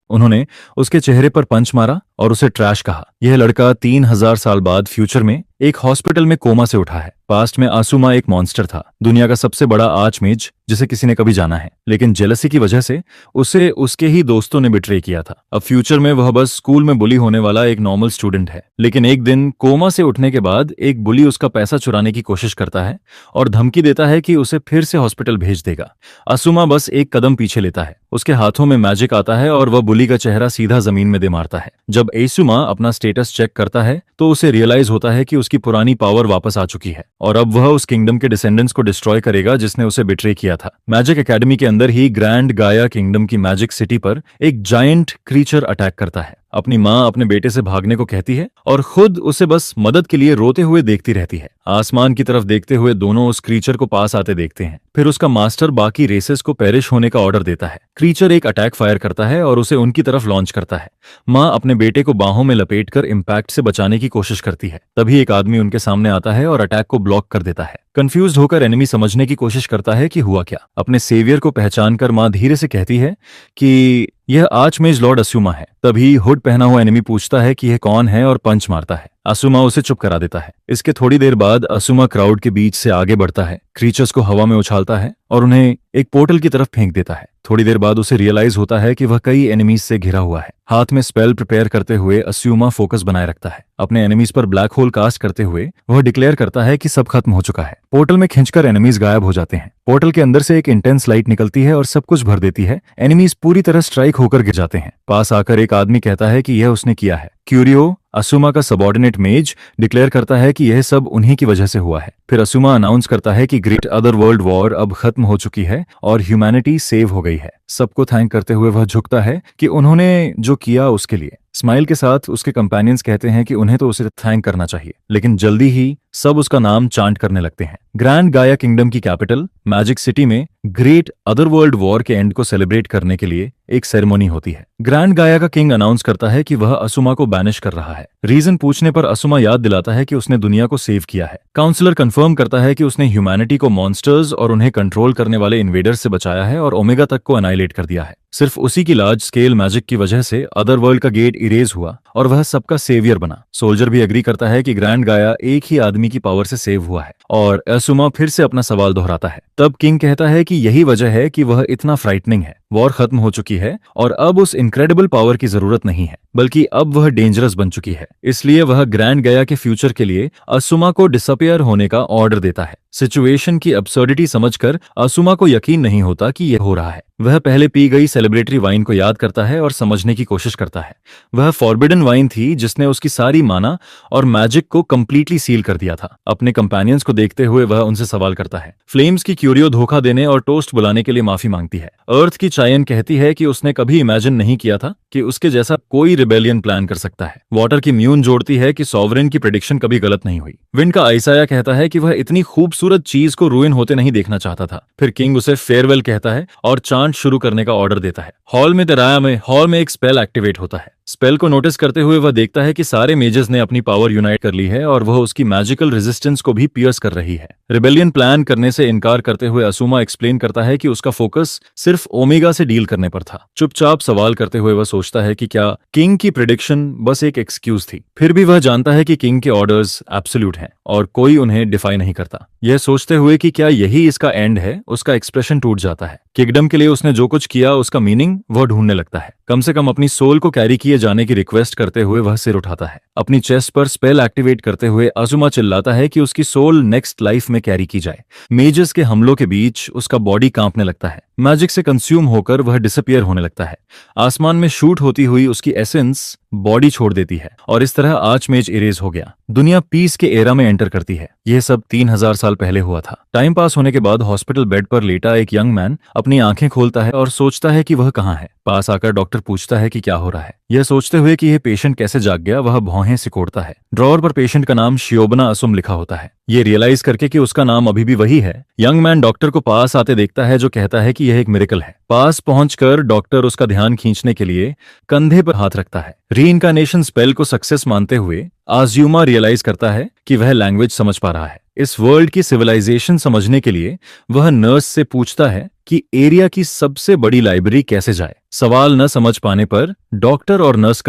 उन्होंने उसके चेहरे पर पंच मारा और उसे ट्रैश कहा। यह लड़का 3000 साल बाद फ्यूचर में एक हॉस्पिटल में कोमा से उठा है। पास्ट में आसुमा एक मॉन्स्टर था, दुनिया का सबसे बड़ा आर्चमेज जिसे किसी ने कभी जाना है, लेकिन जेलसी की वजह से उसे उसके ही दोस्तों ने बिट्रे किया था। अब फ्यूचर में वह बस स्कूल में बुली होने वाला एक नॉर्मल स्टूडेंट है। लेकिन एक दिन कोमा से उठने के बाद एक बुली उसका पैसा चुराने की कोशिश करता है और धमकी देता है कि उसे फिर से हॉस्पिटल भेज देगा। आसुमा बस एक कदम पीछे लेता है, उसके हाथों में मैजिक आता है और वह बुली का चेहरा सीधा जमीन में दे मारता है। जब एसुमा अपना स्टेटस चेक करता है तो उसे रियलाइज होता है कि उसकी पुरानी पावर वापस आ चुकी है और अब वह उस किंगडम के डिसेंडेंट्स को डिस्ट्रॉय करेगा जिसने उसे बिट्रे किया था। मैजिक एकेडमी के अंदर ही ग्रैंड गाया किंगडम की मैजिक सिटी पर एक जायंट क्रीचर अटैक करता है। अपनी माँ अपने बेटे से भागने को कहती है और खुद उसे बस मदद के लिए रोते हुए देखती रहती है। आसमान की तरफ देखते हुए दोनों उस क्रीचर को पास आते देखते हैं। फिर उसका मास्टर बाकी रेसेस को पेरिश होने का ऑर्डर देता है। क्रीचर एक अटैक फायर करता है और उसे उनकी तरफ लॉन्च करता है। माँ अपने बेटे को बाहों में लपेटकर इम्पैक्ट से बचाने की कोशिश करती है। तभी एक आदमी उनके सामने आता है और अटैक को ब्लॉक कर देता है। कंफ्यूज्ड होकर एनिमी समझने की कोशिश करता है कि हुआ क्या। अपने सेवियर को पहचानकर माँ धीरे से कहती है कि यह आर्चमेज लॉर्ड असूमा है। तभी हुड पहना हुआ एनिमी पूछता है कि यह कौन है और पंच मारता है। असूमा उसे चुप करा देता है। इसके थोड़ी देर बाद असूमा क्राउड के बीच से आगे बढ़ता है, क्रीचर्स को हवा में उछालता है और उन्हें एक पोर्टल की तरफ फेंक देता है। थोड़ी देर बाद उसे रियलाइज होता है कि वह कई एनिमीज से घिरा हुआ है। हाथ में स्पेल प्रिपेयर करते हुए असूमा फोकस बनाए रखता है। अपने एनिमीज पर ब्लैक होल कास्ट करते हुए वह डिक्लेयर करता है कि सब खत्म हो चुका है। पोर्टल में खिंचकर एनिमीज गायब हो जाते हैं। पोर्टल के अंदर से एक इंटेंस लाइट निकलती है और सब कुछ भर देती है। एनिमीज पूरी तरह स्ट्राइक होकर गिर जाते हैं। पास आकर एक आदमी कहता है कि यह उसने किया है। क्यूरियो, असूमा का सबऑर्डिनेट मेज, डिक्लेयर करता है कि यह सब उन्हीं की वजह से हुआ है। फिर असूमा अनाउंस करता है कि ग्रेट अदर वर्ल्ड वॉर अब खत्म हो चुकी है और ह्यूमैनिटी सेव हो गई है। सबको थैंक करते हुए वह झुकता है कि उन्होंने जो किया उसके लिए। स्माइल के साथ उसके कंपेनियंस कहते हैं कि उन्हें तो उसे थैंक करना चाहिए, लेकिन जल्दी ही सब उसका नाम चांट करने लगते हैं। ग्रैंड गाया किंगडम की कैपिटल मैजिक सिटी में ग्रेट अदर वर्ल्ड वॉर के एंड को सेलिब्रेट करने के लिए एक सेरेमनी होती है। ग्रैंड गाया का किंग अनाउंस करता है कि वह असूमा को बैनिश कर रहा है। रीजन पूछने पर असूमा याद दिलाता है कि उसने दुनिया को सेव किया है। काउंसलर कंफर्म करता है कि उसने ह्यूमैनिटी को मॉन्स्टर्स और उन्हें कंट्रोल करने वाले इन्वेडर्स से बचाया है और ओमेगा तक को एनाइलेट कर दिया है। सिर्फ उसी की लार्ज स्केल मैजिक की वजह से अदर वर्ल्ड का गेट इरेज हुआ और वह सबका सेवियर बना। सोल्जर भी एग्री करता है कि ग्रैंड गाया एक ही आदमी की पावर से सेव हुआ है और असूमा फिर से अपना सवाल दोहराता है। तब किंग कहता है कि यही वजह है कि वह इतना फ्राइटनिंग है। वॉर खत्म हो चुकी है और अब उस इनक्रेडिबल पावर की जरूरत नहीं है, बल्कि अब वह डेंजरस बन चुकी है। इसलिए वह ग्रैंड गाया के फ्यूचर के लिए असूमा को डिसअपियर होने का ऑर्डर देता है। सिचुएशन की अब्सर्डिटी समझकर असूमा को यकीन नहीं होता कि यह हो रहा है। वह पहले पी गई सेलिब्रेटरी वाइन को याद करता है और समझने की कोशिश करता है। वह फॉरबिडन वाइन थी जिसने उसकी सारी माना और मैजिक को कंप्लीटली सील कर दिया था। अपने कंपेनियंस को देखते हुए वह उनसे सवाल करता है। फ्लेम्स की क्यूरियो धोखा देने और टोस्ट बुलाने के लिए माफी मांगती है। अर्थ की चायन कहती है कि उसने कभी इमेजिन नहीं किया था कि उसके जैसा कोई रिबेलियन प्लान कर सकता है। वाटर की म्यून जोड़ती है कि सॉवरेन की प्रेडिक्शन कभी गलत नहीं हुई। विंड का आइसाया कहता है कि वह इतनी खूबसूरत चीज को रूइन होते नहीं देखना चाहता था। फिर किंग उसे फेयरवेल कहता है और चांट शुरू करने का ऑर्डर देता है। हॉल में एक स्पेल एक्टिवेट होता है। स्पेल को नोटिस करते हुए वह देखता है कि सारे मेजर्स ने अपनी पावर यूनाइट कर ली है और वह उसकी मैजिकल रेजिस्टेंस को भी पियर्स कर रही है। रिबेलियन प्लान करने से इनकार करते हुए असूमा एक्सप्लेन करता है कि उसका फोकस सिर्फ ओमेगा से डील करने पर था। चुपचाप सवाल करते हुए वह सोचता है कि क्या किंग की प्रेडिक्शन बस एक एक्सक्यूज थी। फिर भी वह जानता है कि किंग के ऑर्डर्स एब्सोल्यूट हैं और कोई उन्हें डिफाई नहीं करता। यह सोचते हुए कि क्या यही इसका एंड है, उसका एक्सप्रेशन टूट जाता है। किंगडम के लिए उसने जो कुछ किया उसका मीनिंग वह ढूंढने लगता है। कम से कम अपनी सोल को कैरी किए जाने की रिक्वेस्ट करते हुए वह सिर उठाता है। अपनी चेस्ट पर स्पेल एक्टिवेट करते हुए असूमा चिल्लाता है कि उसकी सोल नेक्स्ट लाइफ में कैरी की जाए। मेजर्स के हमलों के बीच उसका बॉडी कांपने लगता है। मैजिक से कंज्यूम होकर वह डिसअपियर होने लगता है। आसमान में शूट होती हुई उसकी एसेंस बॉडी छोड़ देती है और इस तरह आर्चमेज इरेज हो गया। दुनिया पीस के एरा में एंटर करती है। यह सब 3000 साल पहले हुआ था। टाइम पास होने के बाद हॉस्पिटल बेड पर लेटा एक यंग मैन अपनी आंखें खोलता है और सोचता है कि वह कहाँ है। पास आकर डॉक्टर पूछता है कि क्या हो रहा है। यह सोचते हुए कि यह पेशेंट कैसे जाग गया, वह भौहें सिकोड़ता है। ड्रॉअर पर पेशेंट का नाम शियोबना असुम लिखा होता है। ये रियलाइज करके कि उसका नाम अभी भी वही है, यंग मैन डॉक्टर को पास आते देखता है, जो कहता है कि यह एक मिरेकल है। पास पहुंचकर डॉक्टर उसका ध्यान खींचने के लिए कंधे पर हाथ रखता है। रीइंकार्नेशन स्पेल को सक्सेस मानते हुए आज़्यूमा रियलाइज करता है कि वह लैंग्वेज समझ पा रहा है। इस वर्ल्ड की सिविलाइजेशन समझने के लिए वह नर्स से पूछता है कि एरिया की सबसे बड़ी लाइब्रेरी कैसे जाए। सवाल न समझ पाने पर डॉक्टर और नर्स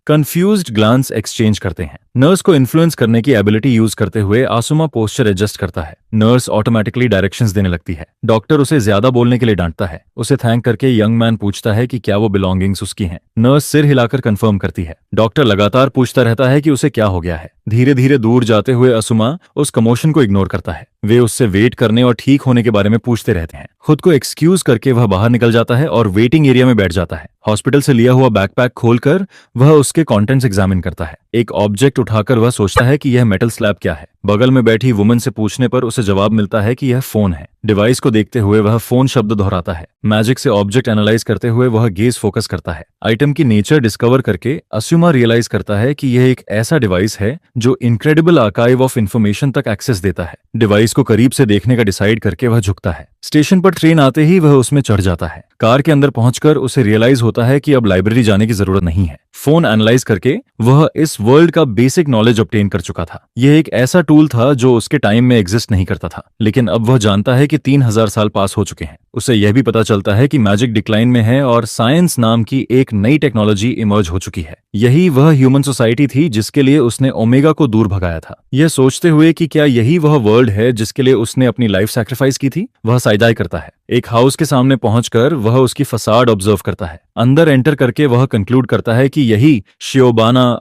कंफ्यूज्ड ग्लांस एक्सचेंज करते हैं। नर्स को इन्फ्लुएंस करने की एबिलिटी यूज करते हुए आसुमा पोस्चर एडजस्ट करता है। नर्स ऑटोमेटिकली डायरेक्शंस देने लगती है। डॉक्टर उसे ज्यादा बोलने के लिए डांटता है। उसे थैंक करके यंग मैन पूछता है कि क्या वो बिलोंगिंग्स उसकी हैं। नर्स सिर हिलाकर कंफर्म करती है। डॉक्टर लगातार पूछता रहता है कि उसे क्या हो गया है। धीरे धीरे दूर जाते हुए आसुमा उस कमोशन को इग्नोर करता है। वे उससे वेट करने और ठीक होने के बारे में पूछते रहते हैं। खुद को एक्सक्यूज करके वह बाहर निकल जाता है और वेटिंग एरिया में बैठ जाता है। हॉस्पिटल से लिया हुआ बैकपैक खोलकर वह उसके कंटेंट्स एग्जामिन करता है। एक ऑब्जेक्ट उठाकर वह सोचता है कि यह मेटल स्लैब क्या है। बगल में बैठी वुमन से पूछने पर उसे जवाब मिलता है कि यह फोन है। डिवाइस को देखते हुए वह फोन शब्द दोहराता है। मैजिक से ऑब्जेक्ट एनालाइज करते हुए वह गेज फोकस करता है। आइटम की नेचर डिस्कवर करके असूमा रियलाइज करता है कि यह एक ऐसा डिवाइस है जो इनक्रेडिबल आर्काइव ऑफ इंफॉर्मेशन तक एक्सेस देता है। डिवाइस को करीब से देखने का डिसाइड करके वह झुकता है। स्टेशन पर ट्रेन आते ही वह उसमें चढ़ जाता है। कार के अंदर पहुंचकर उसे रियलाइज होता है कि अब लाइब्रेरी जाने की जरूरत नहीं है। फोन एनालाइज करके वह इस वर्ल्ड का बेसिक नॉलेज ऑब्टेन कर चुका था। यह एक ऐसा टूल था जो उसके टाइम में एग्जिस्ट नहीं करता था, लेकिन अब वह जानता है कि 3000 साल पास हो चुके हैं। उसे यह भी पता चलता है कि मैजिक डिक्लाइन में है और साइंस नाम की एक नई टेक्नोलॉजी इमर्ज हो चुकी है। यही वह ह्यूमन सोसाइटी थी जिसके लिए उसने ओमेगा को दूर भगाया था। यह सोचते हुए कि क्या यही वह वर्ल्ड है जिसके लिए उसने अपनी लाइफ सैक्रिफाइस की थी, वह साइडाई करता है। एक हाउस के सामने पहुंचकर वह उसकी फसाड ऑब्जर्व करता है। अंदर एंटर करके वह कंक्लूड करता है कि यही शियोबाना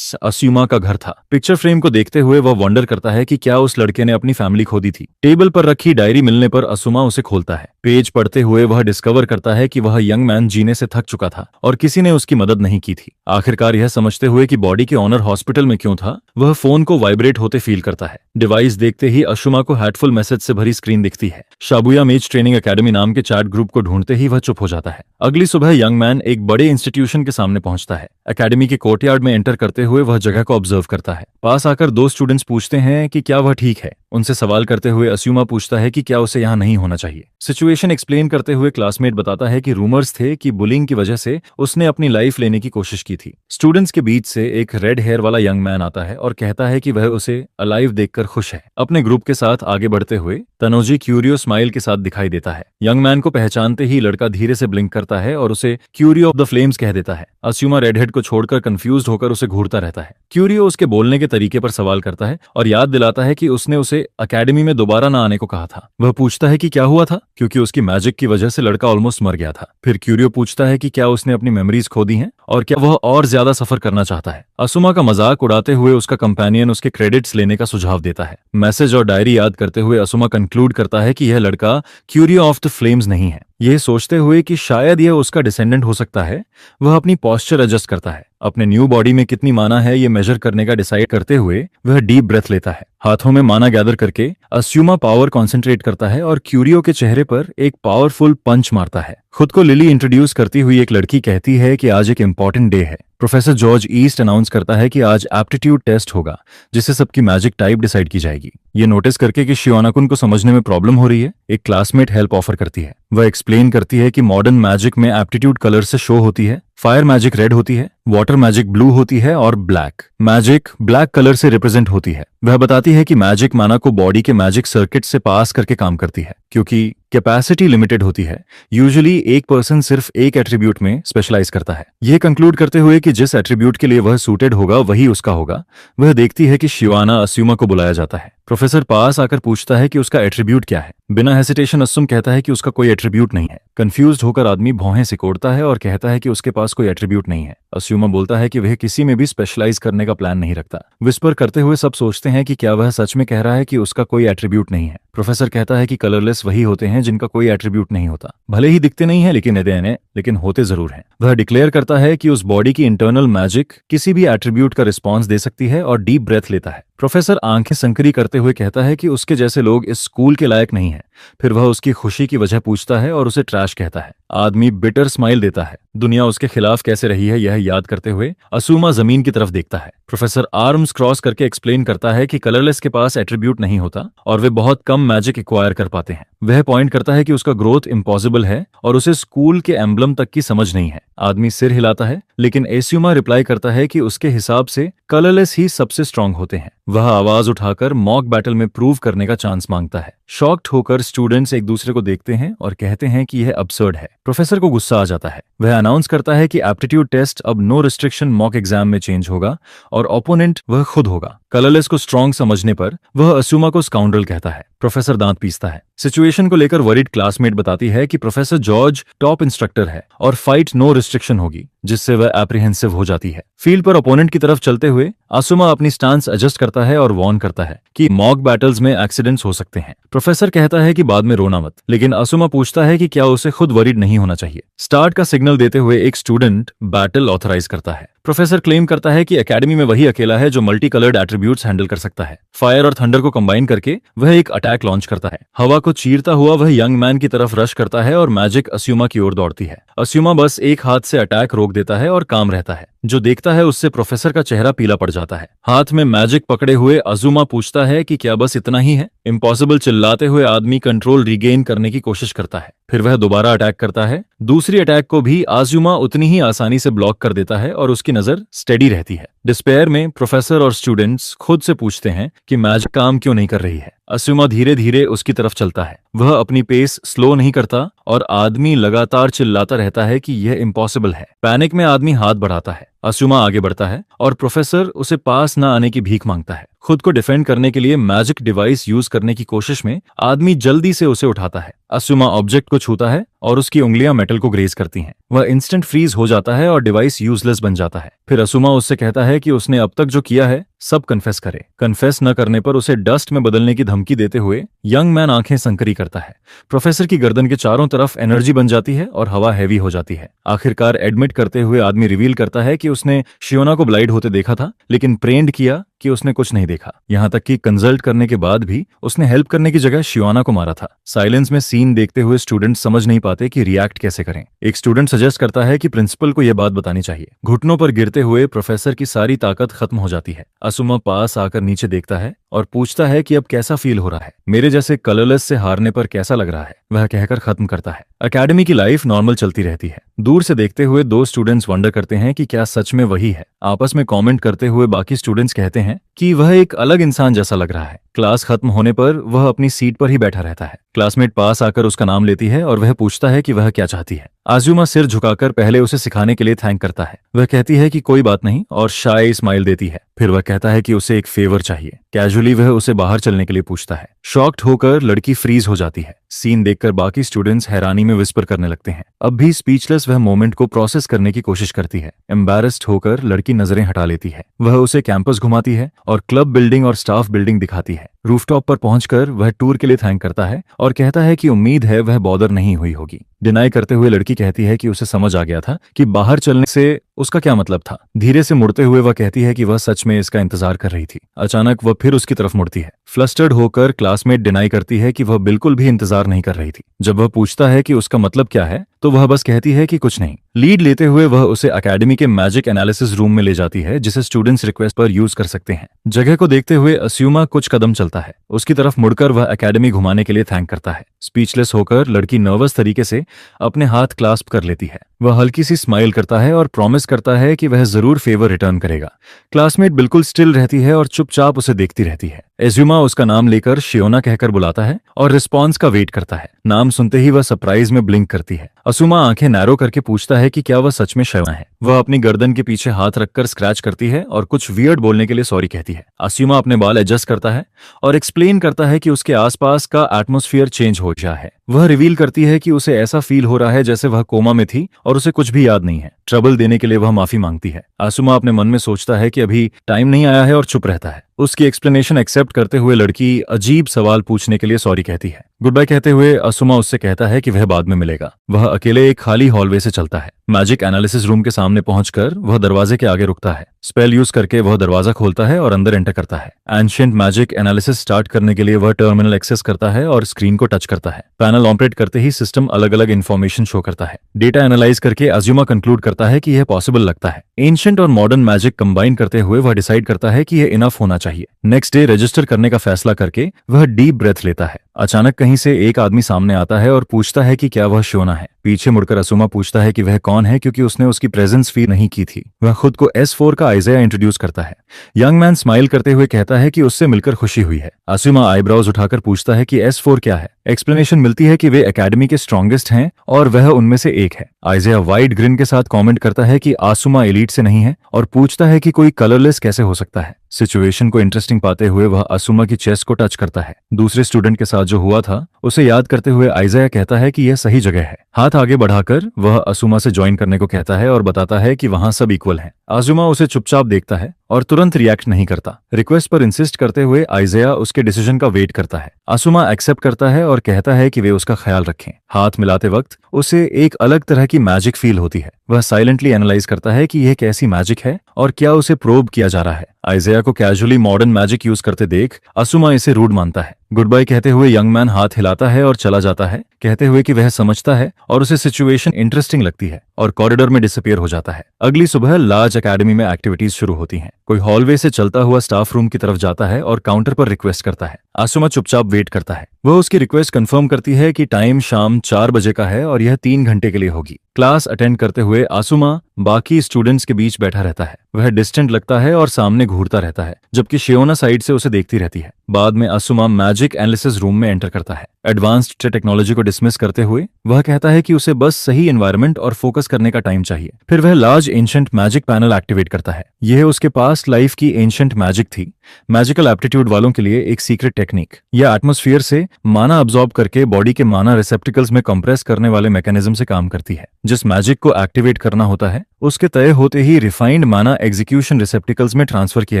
असूमा का घर था। पिक्चर फ्रेम को देखते हुए वह वंडर करता है कि क्या उस लड़के ने अपनी फैमिली खो दी थी। टेबल पर रखी डायरी मिलने पर असूमा उसे खोलता है। पेज पढ़ते हुए वह डिस्कवर करता है कि वह यंग मैन जीने से थक चुका था और किसी ने उसकी मदद नहीं की थी। आखिरकार यह समझते हुए कि बॉडी के ऑनर हॉस्पिटल में क्यों था, वह फोन को वाइब्रेट होते फील करता है। डिवाइस देखते ही असूमा को हार्टफुल मैसेज से भरी स्क्रीन दिखती है। शाबुया मेज ट्रेनिंग एकेडमी नाम के चैट ग्रुप को ढूंढते ही वह चुप हो जाता है। अगली सुबह यंग मैन एक बड़े इंस्टीट्यूशन के सामने पहुंचता है। एकेडमी के कोर्टयार्ड में एंटर करते हुए वह जगह को ऑब्जर्व करता है। पास आकर दो स्टूडेंट्स पूछते हैं कि क्या वह ठीक है। उनसे सवाल करते हुए असूमा पूछता है कि क्या उसे यहाँ नहीं होना चाहिए। सिचुएशन एक्सप्लेन करते हुए क्लासमेट बताता है कि रूमर्स थे कि बुलिंग की वजह से उसने अपनी लाइफ लेने की कोशिश की थी। स्टूडेंट्स के बीच से एक रेड हेयर वाला यंग मैन आता है और कहता है कि वह उसे अलाइव देखकर खुश है। अपने ग्रुप के साथ आगे बढ़ते हुए तनोजी क्यूरियो स्माइल के साथ दिखाई देता है। यंग मैन को पहचानते ही लड़का धीरे से ब्लिंक करता है और उसे क्यूरियो ऑफ द फ्लेम्स कह देता है। असूमा रेडहेड को छोड़कर कंफ्यूज्ड होकर उसे घूरता रहता है। क्यूरियो उसके बोलने के तरीके पर सवाल करता है और याद दिलाता है कि उसने उसे एकेडमी में दोबारा न आने को कहा था। वह पूछता है कि क्या हुआ था, क्योंकि उसकी मैजिक की वजह से लड़का ऑलमोस्ट मर गया था। फिर क्यूरियो पूछता है कि क्या उसने अपनी मेमोरीज खो दी हैं और क्या वह और ज्यादा सफर करना चाहता है। असूमा का मजाक उड़ाते हुए उसका कंपेनियन उसके क्रेडिट्स लेने का सुझाव देता है। मैसेज और डायरी याद करते हुए असूमा कंक्लूड करता है कि यह लड़का क्यूरियो ऑफ द फ्लेम्स नहीं है। यह सोचते हुए कि शायद यह उसका डिसेंडेंट हो सकता है, वह अपनी पॉस्चर एडजस्ट करता है। अपने न्यू बॉडी में कितनी माना है ये मेजर करने का डिसाइड करते हुए वह डीप ब्रेथ लेता है। हाथों में माना गैदर करके असूमा पावर कॉन्सेंट्रेट करता है और क्यूरियो के चेहरे पर एक पावरफुल पंच मारता है। खुद को लिली इंट्रोड्यूस करती हुई एक लड़की कहती है कि आज एक इंपॉर्टेंट डे है। प्रोफेसर जॉर्ज ईस्ट अनाउंस करता है कि आज एप्टीट्यूड टेस्ट होगा जिससे सबकी मैजिक टाइप डिसाइड की जाएगी। ये नोटिस करके कि शिवानाकुन को समझने में प्रॉब्लम हो रही है, एक क्लासमेट हेल्प ऑफर करती है। वह एक्सप्लेन करती है कि मॉडर्न मैजिक में एप्टीट्यूड कलर से शो होती है। फायर मैजिक रेड होती है, वाटर मैजिक ब्लू होती है और ब्लैक मैजिक ब्लैक कलर से रिप्रेजेंट होती है। वह बताती है कि मैजिक माना को बॉडी के मैजिक सर्किट से पास करके काम करती है। क्योंकि कैपेसिटी लिमिटेड होती है, यूजुअली एक पर्सन सिर्फ एक एट्रीब्यूट में स्पेशलाइज करता है। यह कंक्लूड करते हुए कि जिस एट्रीब्यूट के लिए वह सूटेड होगा वही उसका होगा, वह देखती है कि शिवाना असूमा को बुलाया जाता है। प्रोफेसर पास आकर पूछता है कि उसका एट्रीब्यूट क्या है। बिना हेसिटेशन असुम कहता है कि उसका कोई एट्रीब्यूट नहीं है। कंफ्यूज्ड होकर आदमी भौहें सिकोड़ता है और कहता है कि उसके पास कोई एट्रीब्यूट नहीं है। असूमा बोलता है कि वह किसी में भी स्पेशलाइज करने का प्लान नहीं रखता। विस्पर करते हुए सब सोचते हैं कि क्या वह सच में कह रहा है कि उसका कोई एट्रीब्यूट नहीं है। प्रोफेसर कहता है कि कलरलेस वही होते हैं जिनका कोई एट्रीब्यूट नहीं होता, भले ही दिखते नहीं है लेकिन होते जरूर हैं। वह डिक्लेयर करता है कि उस बॉडी की इंटरनल मैजिक किसी भी एट्रीब्यूट का रिस्पॉन्स दे सकती है और डीप ब्रेथ लेता है। प्रोफेसर आंखें संकरी करते हुए कहता है कि उसके जैसे लोग इस स्कूल के लायक नहीं हैं। फिर वह उसकी खुशी की वजह पूछता है और उसे ट्रैश कहता है। आदमी बिटर स्माइल देता है। दुनिया उसके खिलाफ कैसे रही है यह याद करते हुए असूमा जमीन की तरफ देखता है। प्रोफेसर आर्म्स क्रॉस करके एक्सप्लेन करता है कि कलरलेस के पास एट्रीब्यूट नहीं होता और वे बहुत कम मैजिक एक्वायर कर पाते हैं। वह पॉइंट करता है कि उसका ग्रोथ इम्पॉसिबल है और उसे स्कूल के एम्बलम तक की समझ नहीं है। आदमी सिर हिलाता है, लेकिन एसूमा रिप्लाई करता है कि उसके हिसाब से कलरलेस ही सबसे स्ट्रांग होते हैं। वह आवाज उठाकर मॉक बैटल में प्रूव करने का चांस मांगता है। शॉक्ड होकर स्टूडेंट्स एक दूसरे को देखते हैं और कहते हैं कि यह अब्सर्ड है। प्रोफेसर को गुस्सा आ जाता है। वह अनाउंस करता है कि एप्टीट्यूड टेस्ट अब नो रिस्ट्रिक्शन मॉक एग्जाम में चेंज होगा और ओपोनेंट वह खुद होगा। कलरलेस को स्ट्रांग समझने पर वह असूमा को स्काउंड्रल कहता है। प्रोफेसर दांत पीसता है। सिचुएशन को लेकर वरीड क्लासमेट बताती है कि प्रोफेसर जॉर्ज टॉप इंस्ट्रक्टर है और फाइट नो रिस्ट्रिक्शन होगी, जिससे वह एप्रीहेंसिव हो जाती है। फील्ड पर ओपोनेंट की तरफ चलते हुए असूमा अपनी स्टांस एडजस्ट करता है और वार्न करता है कि मॉक बैटल्स में एक्सीडेंट्स हो सकते हैं। प्रोफेसर कहता है कि बाद में रोना मत, लेकिन असूमा पूछता है कि क्या उसे खुद वरीड नहीं होना चाहिए। स्टार्ट का सिग्नल देते हुए एक स्टूडेंट बैटल ऑथराइज करता है। प्रोफेसर क्लेम करता है कि एकेडमी में वही अकेला है जो मल्टी कलर्ड एट्रीब्यूट्स हैंडल कर सकता है। फायर और थंडर को कंबाइन करके वह एक अटैक लॉन्च करता है। हवा को चीरता हुआ वह यंग मैन की तरफ रश करता है और मैजिक असूमा की ओर दौड़ती है। असूमा बस एक हाथ से अटैक रोक देता है और काम रहता है। जो देखता है उससे प्रोफेसर का चेहरा पीला पड़ जाता है। हाथ में मैजिक पकड़े हुए असूमा पूछता है कि क्या बस इतना ही है। इम्पॉसिबल चिल्लाते हुए आदमी कंट्रोल रिगेन करने की कोशिश करता है। फिर वह दोबारा अटैक करता है। दूसरी अटैक को भी असूमा उतनी ही आसानी से ब्लॉक कर देता है और उसकी नजर स्टेडी रहती है। डिस्पेयर में प्रोफेसर और स्टूडेंट्स खुद से पूछते हैं कि मैजिक काम क्यों नहीं कर रही है। असूमा धीरे धीरे उसकी तरफ चलता है। वह अपनी पेस स्लो नहीं करता और आदमी लगातार चिल्लाता रहता है कि यह इम्पॉसिबल है। पैनिक में आदमी हाथ बढ़ाता है। असूमा आगे बढ़ता है और प्रोफेसर उसे पास न आने की भीख मांगता है। खुद को डिफेंड करने के लिए मैजिक डिवाइस यूज करने की कोशिश में आदमी जल्दी से उसे उठाता है। असूमा ऑब्जेक्ट को छूता है और उसकी उंगलियां मेटल को ग्रेज करती हैं। वह इंस्टेंट फ्रीज हो जाता है और डिवाइस यूजलेस बन जाता है। फिर असूमा उससे कहता है कि उसने अब तक जो किया है सब कन्फेस करे। कन्फेस न करने पर उसे डस्ट में बदलने की धमकी देते हुए यंग मैन आंखें संकरी करता है। प्रोफेसर की गर्दन के चारों तरफ एनर्जी बन जाती है और हवा हैवी हो जाती है। आखिरकार एडमिट करते हुए आदमी रिवील करता है कि उसने शियोना को ब्लाइंड होते देखा था, लेकिन प्रेंड किया कि उसने कुछ नहीं देखा। यहाँ तक कि कंसल्ट करने के बाद भी उसने हेल्प करने की जगह शियोना को मारा था। साइलेंस में सीन देखते हुए स्टूडेंट समझ नहीं पाते कि रिएक्ट कैसे करें। एक स्टूडेंट सजेस्ट करता है कि प्रिंसिपल को यह बात बतानी चाहिए। घुटनों पर गिरते हुए प्रोफेसर की सारी ताकत खत्म हो जाती है। असूमा पास आकर नीचे देखता है और पूछता है कि अब कैसा फील हो रहा है, मेरे जैसे कलरलेस से हारने पर कैसा लग रहा है। वह कहकर खत्म करता है। एकेडमी की लाइफ नॉर्मल चलती रहती है। दूर से देखते हुए दो स्टूडेंट्स वंडर करते हैं कि क्या सच में वही है। आपस में कमेंट करते हुए बाकी स्टूडेंट्स कहते हैं कि वह एक अलग इंसान जैसा लग रहा है। क्लास खत्म होने पर वह अपनी सीट पर ही बैठा रहता है। क्लासमेट पास आकर उसका नाम लेती है और वह पूछता है कि वह क्या चाहती है। असूमा सिर झुकाकर पहले उसे सिखाने के लिए थैंक करता है। वह कहती है कि कोई बात नहीं और शाय स्माइल देती है। फिर वह कहता है कि उसे एक फेवर चाहिए। कैजुअली वह उसे बाहर चलने के लिए पूछता है। शॉक्ड होकर लड़की फ्रीज हो जाती है। सीन देखकर बाकी स्टूडेंट्स हैरानी में विस्पर करने लगते हैं। अब भी स्पीचलेस वह मोमेंट को प्रोसेस करने की कोशिश करती है। एम्बैरेस्ड होकर लड़की नजरें हटा लेती है। वह उसे कैंपस घुमाती है और क्लब बिल्डिंग और स्टाफ बिल्डिंग दिखाती है। रूफटॉप पर पहुंचकर वह टूर के लिए थैंक करता है और कहता है कि उम्मीद है वह बॉदर नहीं हुई होगी। डिनाई करते हुए लड़की कहती है कि उसे समझ आ गया था कि बाहर चलने से उसका क्या मतलब था। धीरे से मुड़ते हुए वह कहती है कि वह सच में इसका इंतजार कर रही थी। अचानक वह फिर उसकी तरफ मुड़ती है। फ्लस्टर्ड होकर क्लासमेट डिनाई करती है कि वह बिल्कुल भी इंतजार नहीं कर रही थी। जब वह पूछता है कि उसका मतलब क्या है तो वह बस कहती है कि कुछ नहीं। लीड लेते हुए वह उसे एकेडमी के मैजिक एनालिसिस रूम में ले जाती है, जिसे स्टूडेंट्स रिक्वेस्ट पर यूज कर सकते हैं। जगह को देखते हुए असूमा कुछ कदम चलता है। उसकी तरफ मुड़कर वह एकेडमी घुमाने के लिए थैंक करता है। स्पीचलेस होकर लड़की नर्वस तरीके से अपने हाथ क्लास्प कर लेती है। वह हल्की सी स्माइल करता है और प्रॉमिस करता है कि वह जरूर फेवर रिटर्न करेगा। क्लासमेट बिल्कुल स्टिल रहती है और चुपचाप उसे देखती रहती है। असूमा उसका नाम लेकर शियोना कहकर बुलाता है और रिस्पॉन्स का वेट करता है। नाम सुनते ही वह सरप्राइज में ब्लिंक करती है। असूमा आंखें नैरो करके पूछता है कि क्या वह सच में शियोना है। वह अपनी गर्दन के पीछे हाथ रखकर स्क्रैच करती है और कुछ वियर्ड बोलने के लिए सॉरी कहती है। असूमा अपने बाल एडजस्ट करता है और एक्सप्लेन करता है कि उसके आसपास का एटमॉस्फेयर चेंज हो गया है। वह रिवील करती है कि उसे ऐसा फील हो रहा है जैसे वह कोमा में थी और उसे कुछ भी याद नहीं है। ट्रबल देने के लिए वह माफी मांगती है। असूमा अपने मन में सोचता है कि अभी टाइम नहीं आया है और चुप रहता है। उसकी एक्सप्लेनेशन एक्सेप्ट करते हुए लड़की अजीब सवाल पूछने के लिए सॉरी कहती है। गुड बाय कहते हुए असूमा उससे कहता है कि वह बाद में मिलेगा। वह अकेले एक खाली हॉलवे से चलता है। मैजिक एनालिसिस रूम के सामने पहुंचकर वह दरवाजे के आगे रुकता है। स्पेल यूज करके वह दरवाजा खोलता है और अंदर एंटर करता है। एंशिएंट मैजिक एनालिसिस स्टार्ट करने के लिए वह टर्मिनल एक्सेस करता है और स्क्रीन को टच करता है। पैनल ऑपरेट करते ही सिस्टम अलग अलग इन्फॉर्मेशन शो करता है। डेटा एनालाइज करके असूमा कंक्लूड करता है कि यह पॉसिबल लगता है। एंशिएंट और मॉडर्न मैजिक कंबाइन करते हुए वह डिसाइड करता है कि यह इनफ होना चाहिए। नेक्स्ट डे रजिस्टर करने का फैसला करके वह डीप ब्रेथ लेता है। अचानक कहीं से एक आदमी सामने आता है और पूछता है कि क्या वह शोना है। पीछे मुड़कर असुमा पूछता है कि वह कौन है, क्योंकि उसने उसकी प्रेजेंस फील नहीं की थी। वह खुद को S4 का आइज़ाया इंट्रोड्यूस करता है। यंग मैन स्माइल करते हुए कहता है कि उससे मिलकर खुशी हुई है। असुमा आईब्रोज उठाकर पूछता है कि S4 क्या है। एक्सप्लेनेशन मिलती है कि वे एकेडमी के स्ट्रॉन्गेस्ट हैं और वह उनमें से एक है। आइज़ाया वाइड ग्रिन के साथ कमेंट करता है कि आसुमा एलीट से नहीं है और पूछता है कि कोई कलरलेस कैसे हो सकता है। सिचुएशन को इंटरेस्टिंग पाते हुए वह असुमा की चेस्ट को टच करता है। दूसरे स्टूडेंट के साथ जो हुआ था उसे याद करते हुए आइज़ाया कहता है कि यह सही जगह है। हाथ आगे बढ़ाकर वह असुमा से ज्वाइन करने को कहता है और बताता है कि वहां सब इक्वल हैं। आजुमा उसे चुपचाप देखता है और तुरंत रिएक्ट नहीं करता। रिक्वेस्ट पर इंसिस्ट करते हुए आइज़ाया उसके डिसीजन का वेट करता है। आसुमा एक्सेप्ट करता है और कहता है कि वे उसका ख्याल रखें। हाथ मिलाते वक्त उसे एक अलग तरह की मैजिक फील होती है। वह साइलेंटली एनालाइज करता है कि यह कैसी मैजिक है और क्या उसे प्रोब किया जा रहा है। आइज़ाया को कैजुअली मॉडर्न मैजिक यूज करते देख आसुमा इसे रूड मानता है। गुड बाय कहते हुए यंग मैन हाथ हिलाता है और चला जाता है, कहते हुए कि वह समझता है और उसे सिचुएशन इंटरेस्टिंग लगती है, और कॉरिडोर में डिसअपियर हो जाता है। अगली सुबह लार्ज एकेडमी में एक्टिविटीज शुरू होती हैं। कोई हॉलवे से चलता हुआ स्टाफ रूम की तरफ जाता है और काउंटर पर रिक्वेस्ट करता है। आसुमा चुपचाप वेट करता है। वह उसकी रिक्वेस्ट कंफर्म करती है कि टाइम शाम 4 बजे का है और यह 3 घंटे के लिए होगी। क्लास अटेंड करते हुए आसुमा बाकी स्टूडेंट्स के बीच बैठा रहता है। वह डिस्टेंट लगता है और सामने घूरता रहता है, जबकि शियोना साइड से उसे देखती रहती है। बाद में आसुमा मैजिक एनालिसिस रूम में एंटर करता है। एडवांस्ड टेक्नोलॉजी को डिसमिस करते हुए वह कहता है कि उसे बस सही एनवायरनमेंट और फोकस करने का टाइम चाहिए। फिर वह large ancient magic panel activate करता है। यह उसके पास लाइफ की एंशिएंट मैजिक थी, मैजिकल एप्टीट्यूड वालों के लिए एक सीक्रेट टेक्निक। यह एटमॉस्फेयर से माना अब्सॉर्ब करके बॉडी के माना रिसेप्टिकल्स में कंप्रेस करने वाले मैकेनिज्म से काम करती है। जिस मैजिक को एक्टिवेट करना होता है उसके तय होते ही रिफाइंड माना एग्जीक्यूशन रिसेप्टिकल्स में ट्रांसफर किया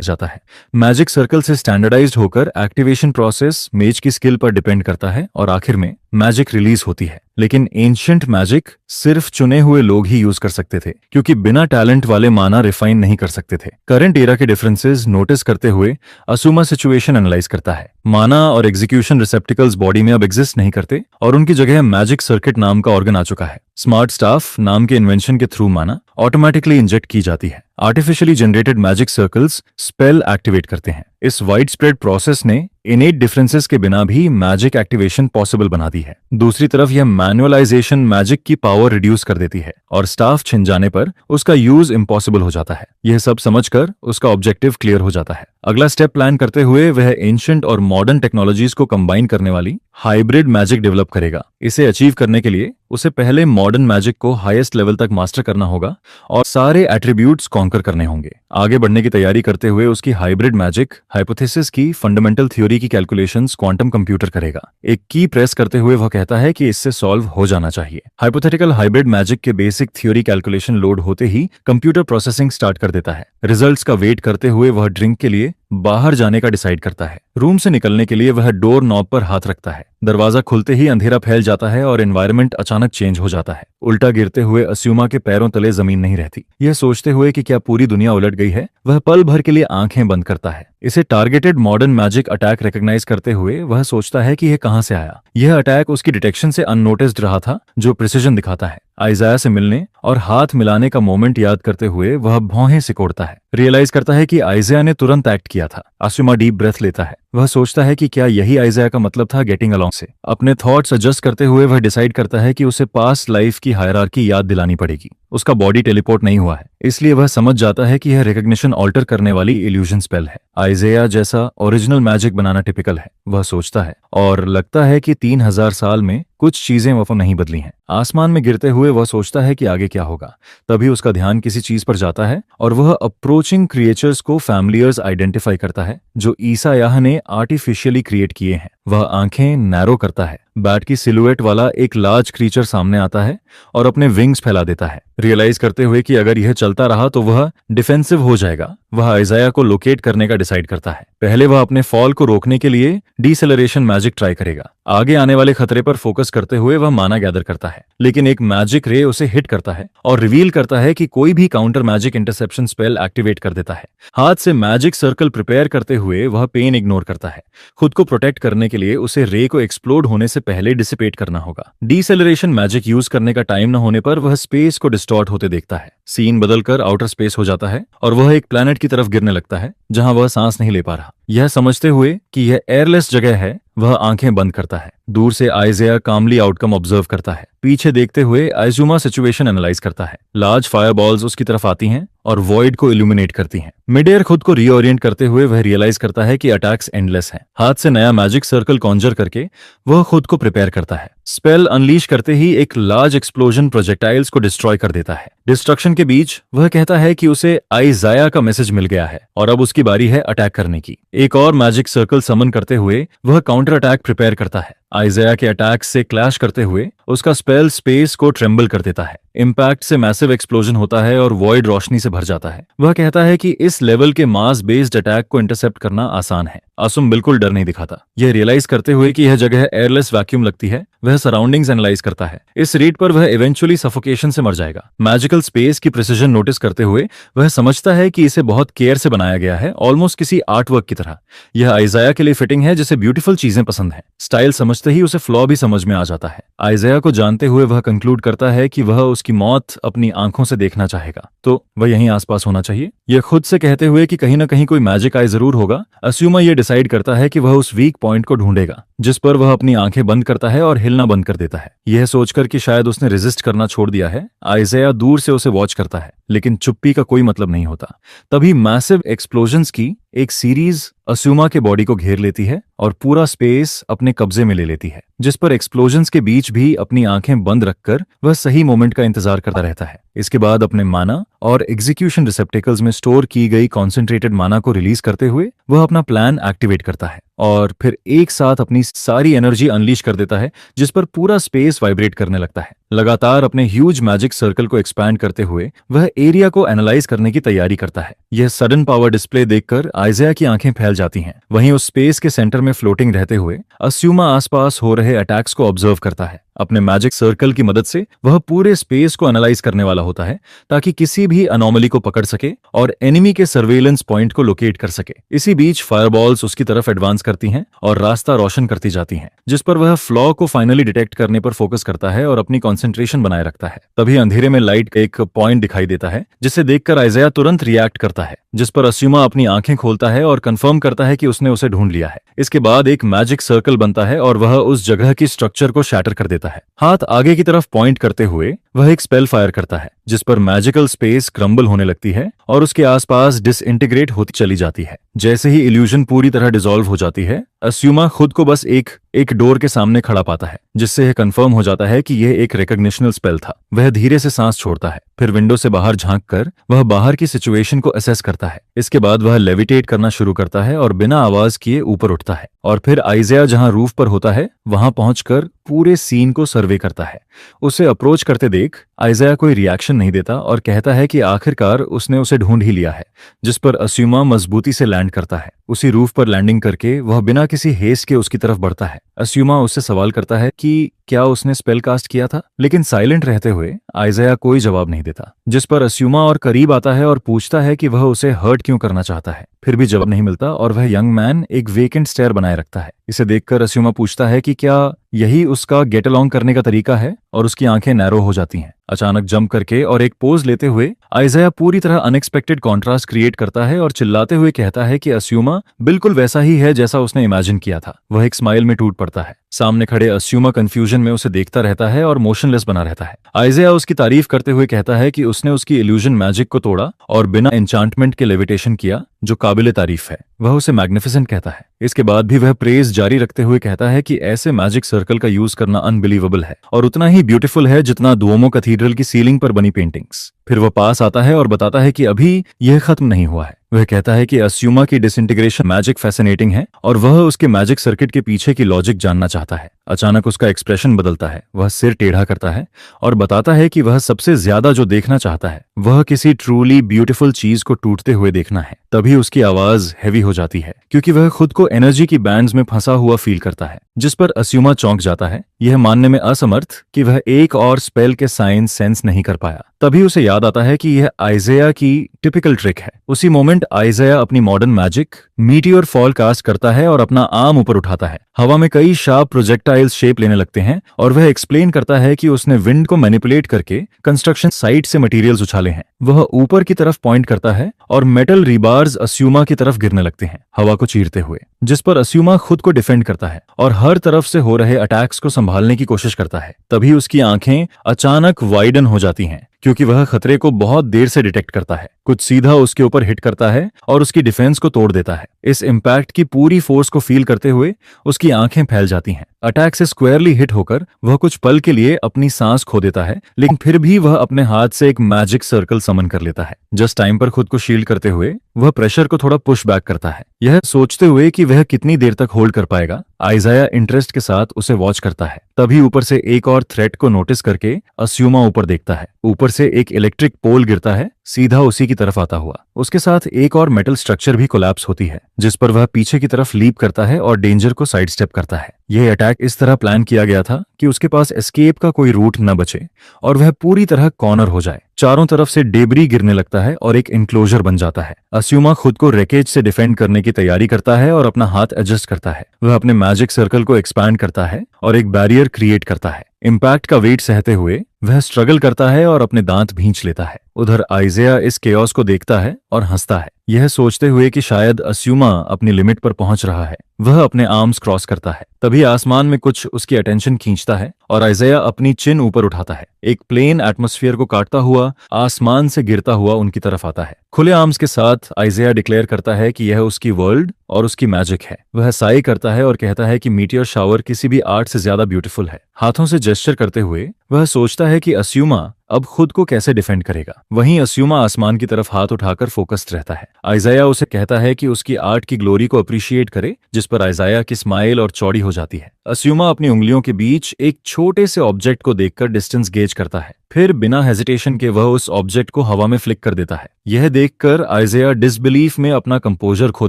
जाता है। मैजिक सर्कल से स्टैंडर्डाइज्ड होकर एक्टिवेशन प्रोसेस मेज की स्किल पर डिपेंड करता है और आखिर में मैजिक रिलीज होती है। लेकिन एंशिएंट मैजिक सिर्फ चुने हुए लोग ही यूज कर सकते थे, क्योंकि बिना टैलेंट वाले माना रिफाइन नहीं कर सकते थे। करंट एरा के डिफरेंसेस नोटिस करते हुए असुमा सिचुएशन एनालाइज करता है। माना और एग्जीक्यूशन रिसेप्टिकल्स बॉडी में अब एग्जिस्ट नहीं करते और उनकी जगह मैजिक सर्किट नाम का ऑर्गन आ चुका है। स्मार्ट स्टाफ नाम के इन्वेंशन के थ्रू माना ऑटोमेटिकली इंजेक्ट की जाती है। Artificially generated magic circles spell activate करते हैं। इस वाइड स्प्रेड प्रोसेस ने इनेट डिफरेंसेस के बिना भी मैजिक एक्टिवेशन पॉसिबल बना दी है। दूसरी तरफ यह मैनुअलाइजेशन मैजिक की पावर रिड्यूस कर देती है और स्टाफ छिन जाने पर उसका यूज इम्पॉसिबल हो जाता है। यह सब समझकर उसका ऑब्जेक्टिव क्लियर हो जाता है। अगला स्टेप प्लान करते हुए वह एंशिएंट और मॉडर्न टेक्नोलॉजीज को कंबाइन करने वाली हाइब्रिड मैजिक डेवलप करेगा। इसे अचीव करने के लिए उसे पहले मॉडर्न मैजिक को हाईएस्ट लेवल तक मास्टर करना होगा और सारे एट्रीब्यूट्स कॉन्कर करने होंगे। आगे बढ़ने की तैयारी करते हुए उसकी हाइब्रिड मैजिक हाइपोथेसिस की फंडामेंटल थ्योरी की कैलकुलेशंस क्वांटम कंप्यूटर करेगा। एक की प्रेस करते हुए वह कहता है कि इससे सॉल्व हो जाना चाहिए। हाइपोथेटिकल हाइब्रिड मैजिक के बेसिक थ्योरी कैलकुलेशन लोड होते ही कंप्यूटर प्रोसेसिंग स्टार्ट कर देता है। रिजल्ट्स का वेट करते हुए वह ड्रिंक के लिए बाहर जाने का डिसाइड करता है। रूम से निकलने के लिए वह डोर नॉब पर हाथ रखता है। दरवाजा खुलते ही अंधेरा फैल जाता है और एनवायरनमेंट अचानक चेंज हो जाता है। उल्टा गिरते हुए अस्युमा के पैरों तले जमीन नहीं रहती। यह सोचते हुए कि क्या पूरी दुनिया उलट गई है, वह पल भर के लिए आंखें बंद करता है। इसे targeted modern magic attack recognise करते हुए वह सोचता है कि यह कहां से आया। यह अटैक उसकी डिटेक्शन से अननोटिस्ड रहा था, जो प्रिसिजन दिखाता है। आइज़ाया से मिलने और हाथ मिलाने का मोमेंट याद करते हुए वह भौहें सिकोड़ता है। रियलाइज करता है कि आइज़ाया ने तुरंत एक्ट किया था। आसुमा डीप ब्रेथ लेता है। वह सोचता है कि क्या यही आइज़ाया का मतलब था गेटिंग अलोंग से। अपने थॉट्स एडजस्ट करते हुए वह डिसाइड करता है कि उसे पास्ट लाइफ की हायरार्की याद दिलानी पड़ेगी। उसका बॉडी टेलीपोर्ट नहीं हुआ है, इसलिए वह समझ जाता है कि यह रिकॉग्निशन ऑल्टर करने वाली इल्यूजन स्पेल है। आइज़ाया जैसा ओरिजिनल मैजिक बनाना टिपिकल है, वह सोचता है, और लगता है कि 3000 साल में कुछ चीजें वफा नहीं बदली हैं। आसमान में गिरते हुए वह सोचता है कि आगे क्या होगा। तभी उसका ध्यान किसी चीज पर जाता है और वह अप्रोचिंग क्रिएचर्स को फैमिलियर्स आइडेंटिफाई करता है, जो ईसा याह ने आर्टिफिशियली क्रिएट किए हैं। वह आंखें नैरो करता है। बैट की सिलुएट वाला एक लार्ज क्रीचर सामने आता है और अपने विंग्स फैला देता है। रियलाइज करते हुए कि अगर यह चलता रहा तो वह डिफेंसिव हो जाएगा, वह आइज़ाया को लोकेट करने का डिसाइड करता है। पहले वह अपने फॉल को रोकने के लिए डीसेलरेशन मैजिक ट्राई करेगा। आगे आने वाले खतरे पर फोकस करते हुए वह माना गैदर करता है, लेकिन एक मैजिक रे उसे हिट करता है और रिवील करता है कि कोई भी counter magic interception spell activate कर देता है। हाथ से मैजिक सर्कल प्रिपेयर करते हुए वह पेन इग्नोर करता है। खुद को प्रोटेक्ट करने के लिए उसे रे को एक्सप्लोड होने से पहले डिसिपेट करना होगा। डीसेलरेशन मैजिक यूज करने का टाइम न होने पर वह स्पेस को डिस्टॉर्ट होते देखता है। सीन बदलकर आउटर स्पेस हो जाता है और वह एक प्लैनेट की तरफ गिरने लगता है, जहां वह सांस नहीं ले पा रहा। यह समझते हुए कि यह एयरलेस जगह है, वह आंखें बंद करता है। दूर से आइज़ाया कामली आउटकम ऑब्जर्व करता है। पीछे देखते हुए आइजुमा सिचुएशन एनालाइज करता है। लार्ज फायरबॉल्स उसकी तरफ आती हैं और वॉइड को इल्यूमिनेट करती हैं। मिड एयर खुद को रीओरिएंट करते हुए वह रियलाइज करता है कि अटैक्स एंडलेस हैं। हाथ से नया मैजिक सर्कल कॉन्जर करके वह खुद को प्रिपेयर करता है। स्पेल अनलीश करते ही एक लार्ज एक्सप्लोजन प्रोजेक्टाइल्स को डिस्ट्रॉय कर देता है। डिस्ट्रक्शन के बीच वह कहता है कि उसे आइज़ाया का मैसेज मिल गया है और अब उसकी बारी है अटैक करने की। एक और मैजिक सर्कल समन करते हुए वह काउंटर अटैक प्रिपेयर करता है। आइज़ाया के अटैक से क्लैश करते हुए उसका स्पेल स्पेस को ट्रेम्बल कर देता है। इम्पैक्ट से मैसिव एक्सप्लोजन होता है और वॉइड रोशनी से भर जाता है। वह कहता है कि इस लेवल के मास बेस्ड अटैक को इंटरसेप्ट करना आसान है। आसुम बिल्कुल डर नहीं दिखाता। यह रियलाइज करते हुए कि यह जगह एयरलेस वैक्यूम लगती है, वह सराउंडिंग्स एनालाइज करता है। इस रेट पर वह इवेंचुअली सफोकेशन से मर जाएगा। मैजिकल स्पेस की प्रिसिजन नोटिस करते हुए वह समझता है कि इसे बहुत केयर से बनाया गया है, ऑलमोस्ट किसी आर्टवर्क की तरह। यह आइज़ाया के लिए फिटिंग है, जिसे ब्यूटीफुल चीजें पसंद है। स्टाइल समझते ही उसे फ्लॉ भी समझ में आ जाता है। आइज़ाया को जानते हुए वह कंक्लूड करता है कि वह उसकी मौत अपनी आंखों से देखना चाहेगा, तो वह यहीं आसपास होना चाहिए। यह खुद से कहते हुए कि कहीं ना कहीं कोई मैजिक आई जरूर होगा, अस्यूमा यह डिसाइड करता है कि वह उस वीक पॉइंट को ढूंढेगा, जिस पर वह अपनी आंखें बंद करता है और हिलना बंद कर देता है। यह सोचकर कि शायद उसने रेजिस्ट करना छोड़ दिया है, आइज़ाया दूर से उसे वॉच करता है, लेकिन चुप्पी का कोई मतलब नहीं होता। तभी मैसिव एक्सप्लोजन्स की एक सीरीज अस्यूमा के बॉडी को घेर लेती है और पूरा स्पेस अपने कब्जे में ले लेती है, जिस पर एक्सप्लोजन्स के बीच भी अपनी आंखें बंद रखकर वह सही मोमेंट का इंतजार करता रहता है। इसके बाद अपने माना और एग्जीक्यूशन रिसेप्टिकल्स में स्टोर की गई कॉन्सेंट्रेटेड माना को रिलीज करते हुए वह अपना प्लान एक्टिवेट करता है और फिर एक साथ अपनी सारी एनर्जी अनलीश कर देता है, जिस पर पूरा स्पेस वाइब्रेट करने लगता है। लगातार अपने ह्यूज मैजिक सर्कल को एक्सपैंड करते हुए वह एरिया को एनालाइज करने की तैयारी करता है। यह सडन पावर डिस्प्ले देखकर आइज़ाया की आंखें फैल जाती हैं। वहीं उस स्पेस के सेंटर में फ्लोटिंग रहते हुए अस्यूमा आसपास हो रहे अटैक्स को ऑब्जर्व करता है। अपने मैजिक सर्कल की मदद से वह पूरे स्पेस को एनालाइज करने वाला होता है, ताकि किसी भी अनोमली को पकड़ सके और एनिमी के सर्वेलेंस पॉइंट को लोकेट कर सके। इसी बीच फायरबॉल्स उसकी तरफ एडवांस करती हैं और रास्ता रोशन करती जाती हैं, जिस पर वह फ्लॉ को फाइनली डिटेक्ट करने पर फोकस करता है और अपनी कंसंट्रेशन बनाए रखता है। तभी अंधेरे में लाइट का एक पॉइंट दिखाई देता है, जिसे देखकर आइज़ाया तुरंत रिएक्ट करता है, जिस पर अस्यूमा अपनी आंखें खोलता है और कंफर्म करता है कि उसने उसे ढूंढ लिया है। इसके बाद एक मैजिक सर्कल बनता है और वह उस जगह की स्ट्रक्चर को शैटर कर देता है। हाथ आगे की तरफ पॉइंट करते हुए वह एक स्पेल फायर करता है, जिस पर मैजिकल स्पेस क्रम्बल होने लगती है और उसके आसपास डिसइंटीग्रेट होती चली जाती है। जैसे ही इल्यूजन पूरी तरह डिसॉल्व हो जाती है, अस्यूमा खुद को बस एक डोर के सामने खड़ा पाता है, जिससे यह कंफर्म हो जाता है कि यह एक रिकॉग्निशनल स्पेल था। वह धीरे से सांस छोड़ता है, फिर विंडो से बाहर झांककर वह बाहर की सिचुएशन को असेस करता है। इसके बाद वह लेविटेट करना शुरू करता है और बिना आवाज किए ऊपर उठता है और फिर आइज़ाया जहां रूफ पर होता है वहां पहुंचकर पूरे सीन को सर्वे करता है। उसे अप्रोच करते देख आइज़ाया कोई रिएक्शन नहीं देता और कहता है कि आखिरकार उसने उसे ढूंढ ही लिया है, जिस पर अस्यूमा मजबूती से लैंड करता है। उसी रूफ पर लैंडिंग करके वह बिना किसी हेस्ट के उसकी तरफ बढ़ता है। अस्यूमा उससे सवाल करता है कि क्या उसने स्पेल कास्ट किया था, लेकिन साइलेंट रहते हुए आइज़ाया कोई जवाब नहीं देता, जिस पर अस्यूमा और करीब आता है और पूछता है कि वह उसे हर्ट क्यों करना चाहता है। फिर भी जवाब नहीं मिलता और वह यंग मैन एक वेकेंट स्टेयर बनाए रखता है। इसे देखकर अस्यूमा पूछता है कि क्या यही उसका गेट अलोंग करने का तरीका है, और उसकी आंखें नैरो हो जाती हैं। अचानक जंप करके और एक पोज लेते हुए आइज़ाया पूरी तरह अनएक्सपेक्टेड कॉन्ट्रास्ट क्रिएट करता है और चिल्लाते हुए कहता है कि अस्यूमा बिल्कुल वैसा ही है जैसा उसने इमेजिन किया था। वह एक स्माइल में टूट पड़ता है। सामने खड़े अस्यूमा कंफ्यूजन में उसे देखता रहता है और मोशनलेस बना रहता है। आइज़ाया उसकी तारीफ करते हुए कहता है कि उसने उसकी इल्यूजन मैजिक को तोड़ा और बिना एन्चांटमेंट के लेविटेशन किया, जो काबिले तारीफ है। वह उसे मैग्निफिसेंट कहता है। इसके बाद भी वह प्रेज जारी रखते हुए कहता है कि ऐसे मैजिक सर्कल का यूज करना अनबिलीवेबल है और उतना ही ब्यूटीफुल है जितना दुओमो कैथीड्रल की सीलिंग पर बनी पेंटिंग्स। फिर वह पास आता है और बताता है कि अभी यह खत्म नहीं हुआ है। वह कहता है कि अस्यूमा की डिसइंटीग्रेशन मैजिक फैसिनेटिंग है और वह उसके मैजिक सर्किट के पीछे की लॉजिक जानना चाहता है। अचानक उसका एक्सप्रेशन बदलता है। वह सिर टेढ़ा करता है और बताता है कि वह सबसे ज्यादा जो देखना चाहता है वह किसी ट्रूली ब्यूटीफुल चीज को टूटते हुए देखना है। तभी उसकी आवाज हैवी हो जाती है, क्योंकि वह खुद को एनर्जी की बैंड्स में फंसा हुआ फील करता है, जिस पर अस्यूमा चौंक जाता है, यह मानने में असमर्थ कि वह एक और स्पेल के साइन सेंस नहीं कर पाया। तभी उसे याद आता है कि यह आइज़ाया की टिपिकल ट्रिक है। उसी मोमेंट आइज़ाया अपनी modern magic meteor fall cast करता है और अपना आर्म ऊपर उठाता है। हवा में कई शार्प प्रोजेक्टाइल टाइल्स शेप लेने लगते हैं और वह एक्सप्लेन करता है कि उसने विंड को मैनिपुलेट करके कंस्ट्रक्शन साइट से मटेरियल्स उछाले हैं। वह ऊपर की तरफ पॉइंट करता है और मेटल रिबार्स अस्यूमा की तरफ गिरने लगते हैं, हवा को चीरते हुए, जिस पर अस्यूमा खुद को डिफेंड करता है और हर तरफ से हो रहे अटैक्स को संभालने की कोशिश करता है। तभी उसकी आंखें अचानक वाइडन हो जाती हैं क्योंकि वह खतरे को बहुत देर से डिटेक्ट करता है। कुछ सीधा उसके ऊपर हिट करता है और उसकी डिफेंस को तोड़ देता है। इस इम्पैक्ट की पूरी फोर्स को फील करते हुए उसकी आंखें फैल जाती हैं। अटैक से स्क्वायरली हिट होकर वह कुछ पल के लिए अपनी सांस खो देता है, लेकिन फिर भी वह अपने हाथ से एक मैजिक सर्कल समन कर लेता है। जस्ट टाइम पर खुद को शील्ड करते हुए वह प्रेशर को थोड़ा पुश बैक करता है, यह सोचते हुए कि वह कितनी देर तक होल्ड कर पाएगा। आइजाया इंटरेस्ट के साथ उसे वॉच करता है। तभी ऊपर से एक और थ्रेट को नोटिस करके अस्यूमा ऊपर देखता है। ऊपर से एक इलेक्ट्रिक पोल गिरता है, सीधा उसी की तरफ आता हुआ। उसके साथ एक और मेटल स्ट्रक्चर भी कोलैप्स होती है, जिस पर वह पीछे की तरफ लीप करता है और डेंजर को साइड स्टेप करता है। यह अटैक इस तरह प्लान किया गया था कि उसके पास एस्केप का कोई रूट न बचे और वह पूरी तरह कॉर्नर हो जाए। चारों तरफ से डेबरी गिरने लगता है और एक इंक्लोजर बन जाता है। अस्यूमा खुद को रेकेज से डिफेंड करने की तैयारी करता है और अपना हाथ एडजस्ट करता है। वह अपने मैजिक सर्कल को एक्सपैंड करता है और एक बैरियर क्रिएट करता है। इम्पैक्ट का वेट सहते हुए वह स्ट्रगल करता है और अपने दांत भींच लेता है। उधर आइजेया इस केओस को देखता है और हंसता है, यह सोचते हुए कि शायद अस्यूमा अपनी लिमिट पर पहुंच रहा है। वह अपने आर्म्स क्रॉस करता है। तभी आसमान में कुछ उसकी अटेंशन खींचता है और आइजेया अपनी चिन ऊपर उठाता है। एक प्लेन एटमॉस्फेयर को काटता हुआ आसमान से गिरता हुआ उनकी तरफ आता है। खुले आर्म्स के साथ आइजेया डिक्लेयर करता है कि यह उसकी वर्ल्ड और उसकी मैजिक है। वह साई करता है और कहता है कि मीटियोर शावर किसी भी आर्ट से ज्यादा ब्यूटीफुल है। हाथों से जेस्चर करते हुए वह सोचता है कि अस्यूमा अब खुद को कैसे डिफेंड करेगा। वहीं अस्यूमा आसमान की तरफ हाथ उठाकर फोकस्ड रहता है। आइजाया उसे कहता है कि उसकी आर्ट की ग्लोरी को अप्रिशिएट करे, जिस पर आइजाया की स्माइल और चौड़ी हो जाती है। अस्यूमा अपनी उंगलियों के बीच एक छोटे से ऑब्जेक्ट को देखकर डिस्टेंस गेज करता है, फिर बिना हेजिटेशन के वह उस ऑब्जेक्ट को हवा में फ्लिक कर देता है। यह देखकर आइजेया डिसबिलीफ में अपना कंपोजर खो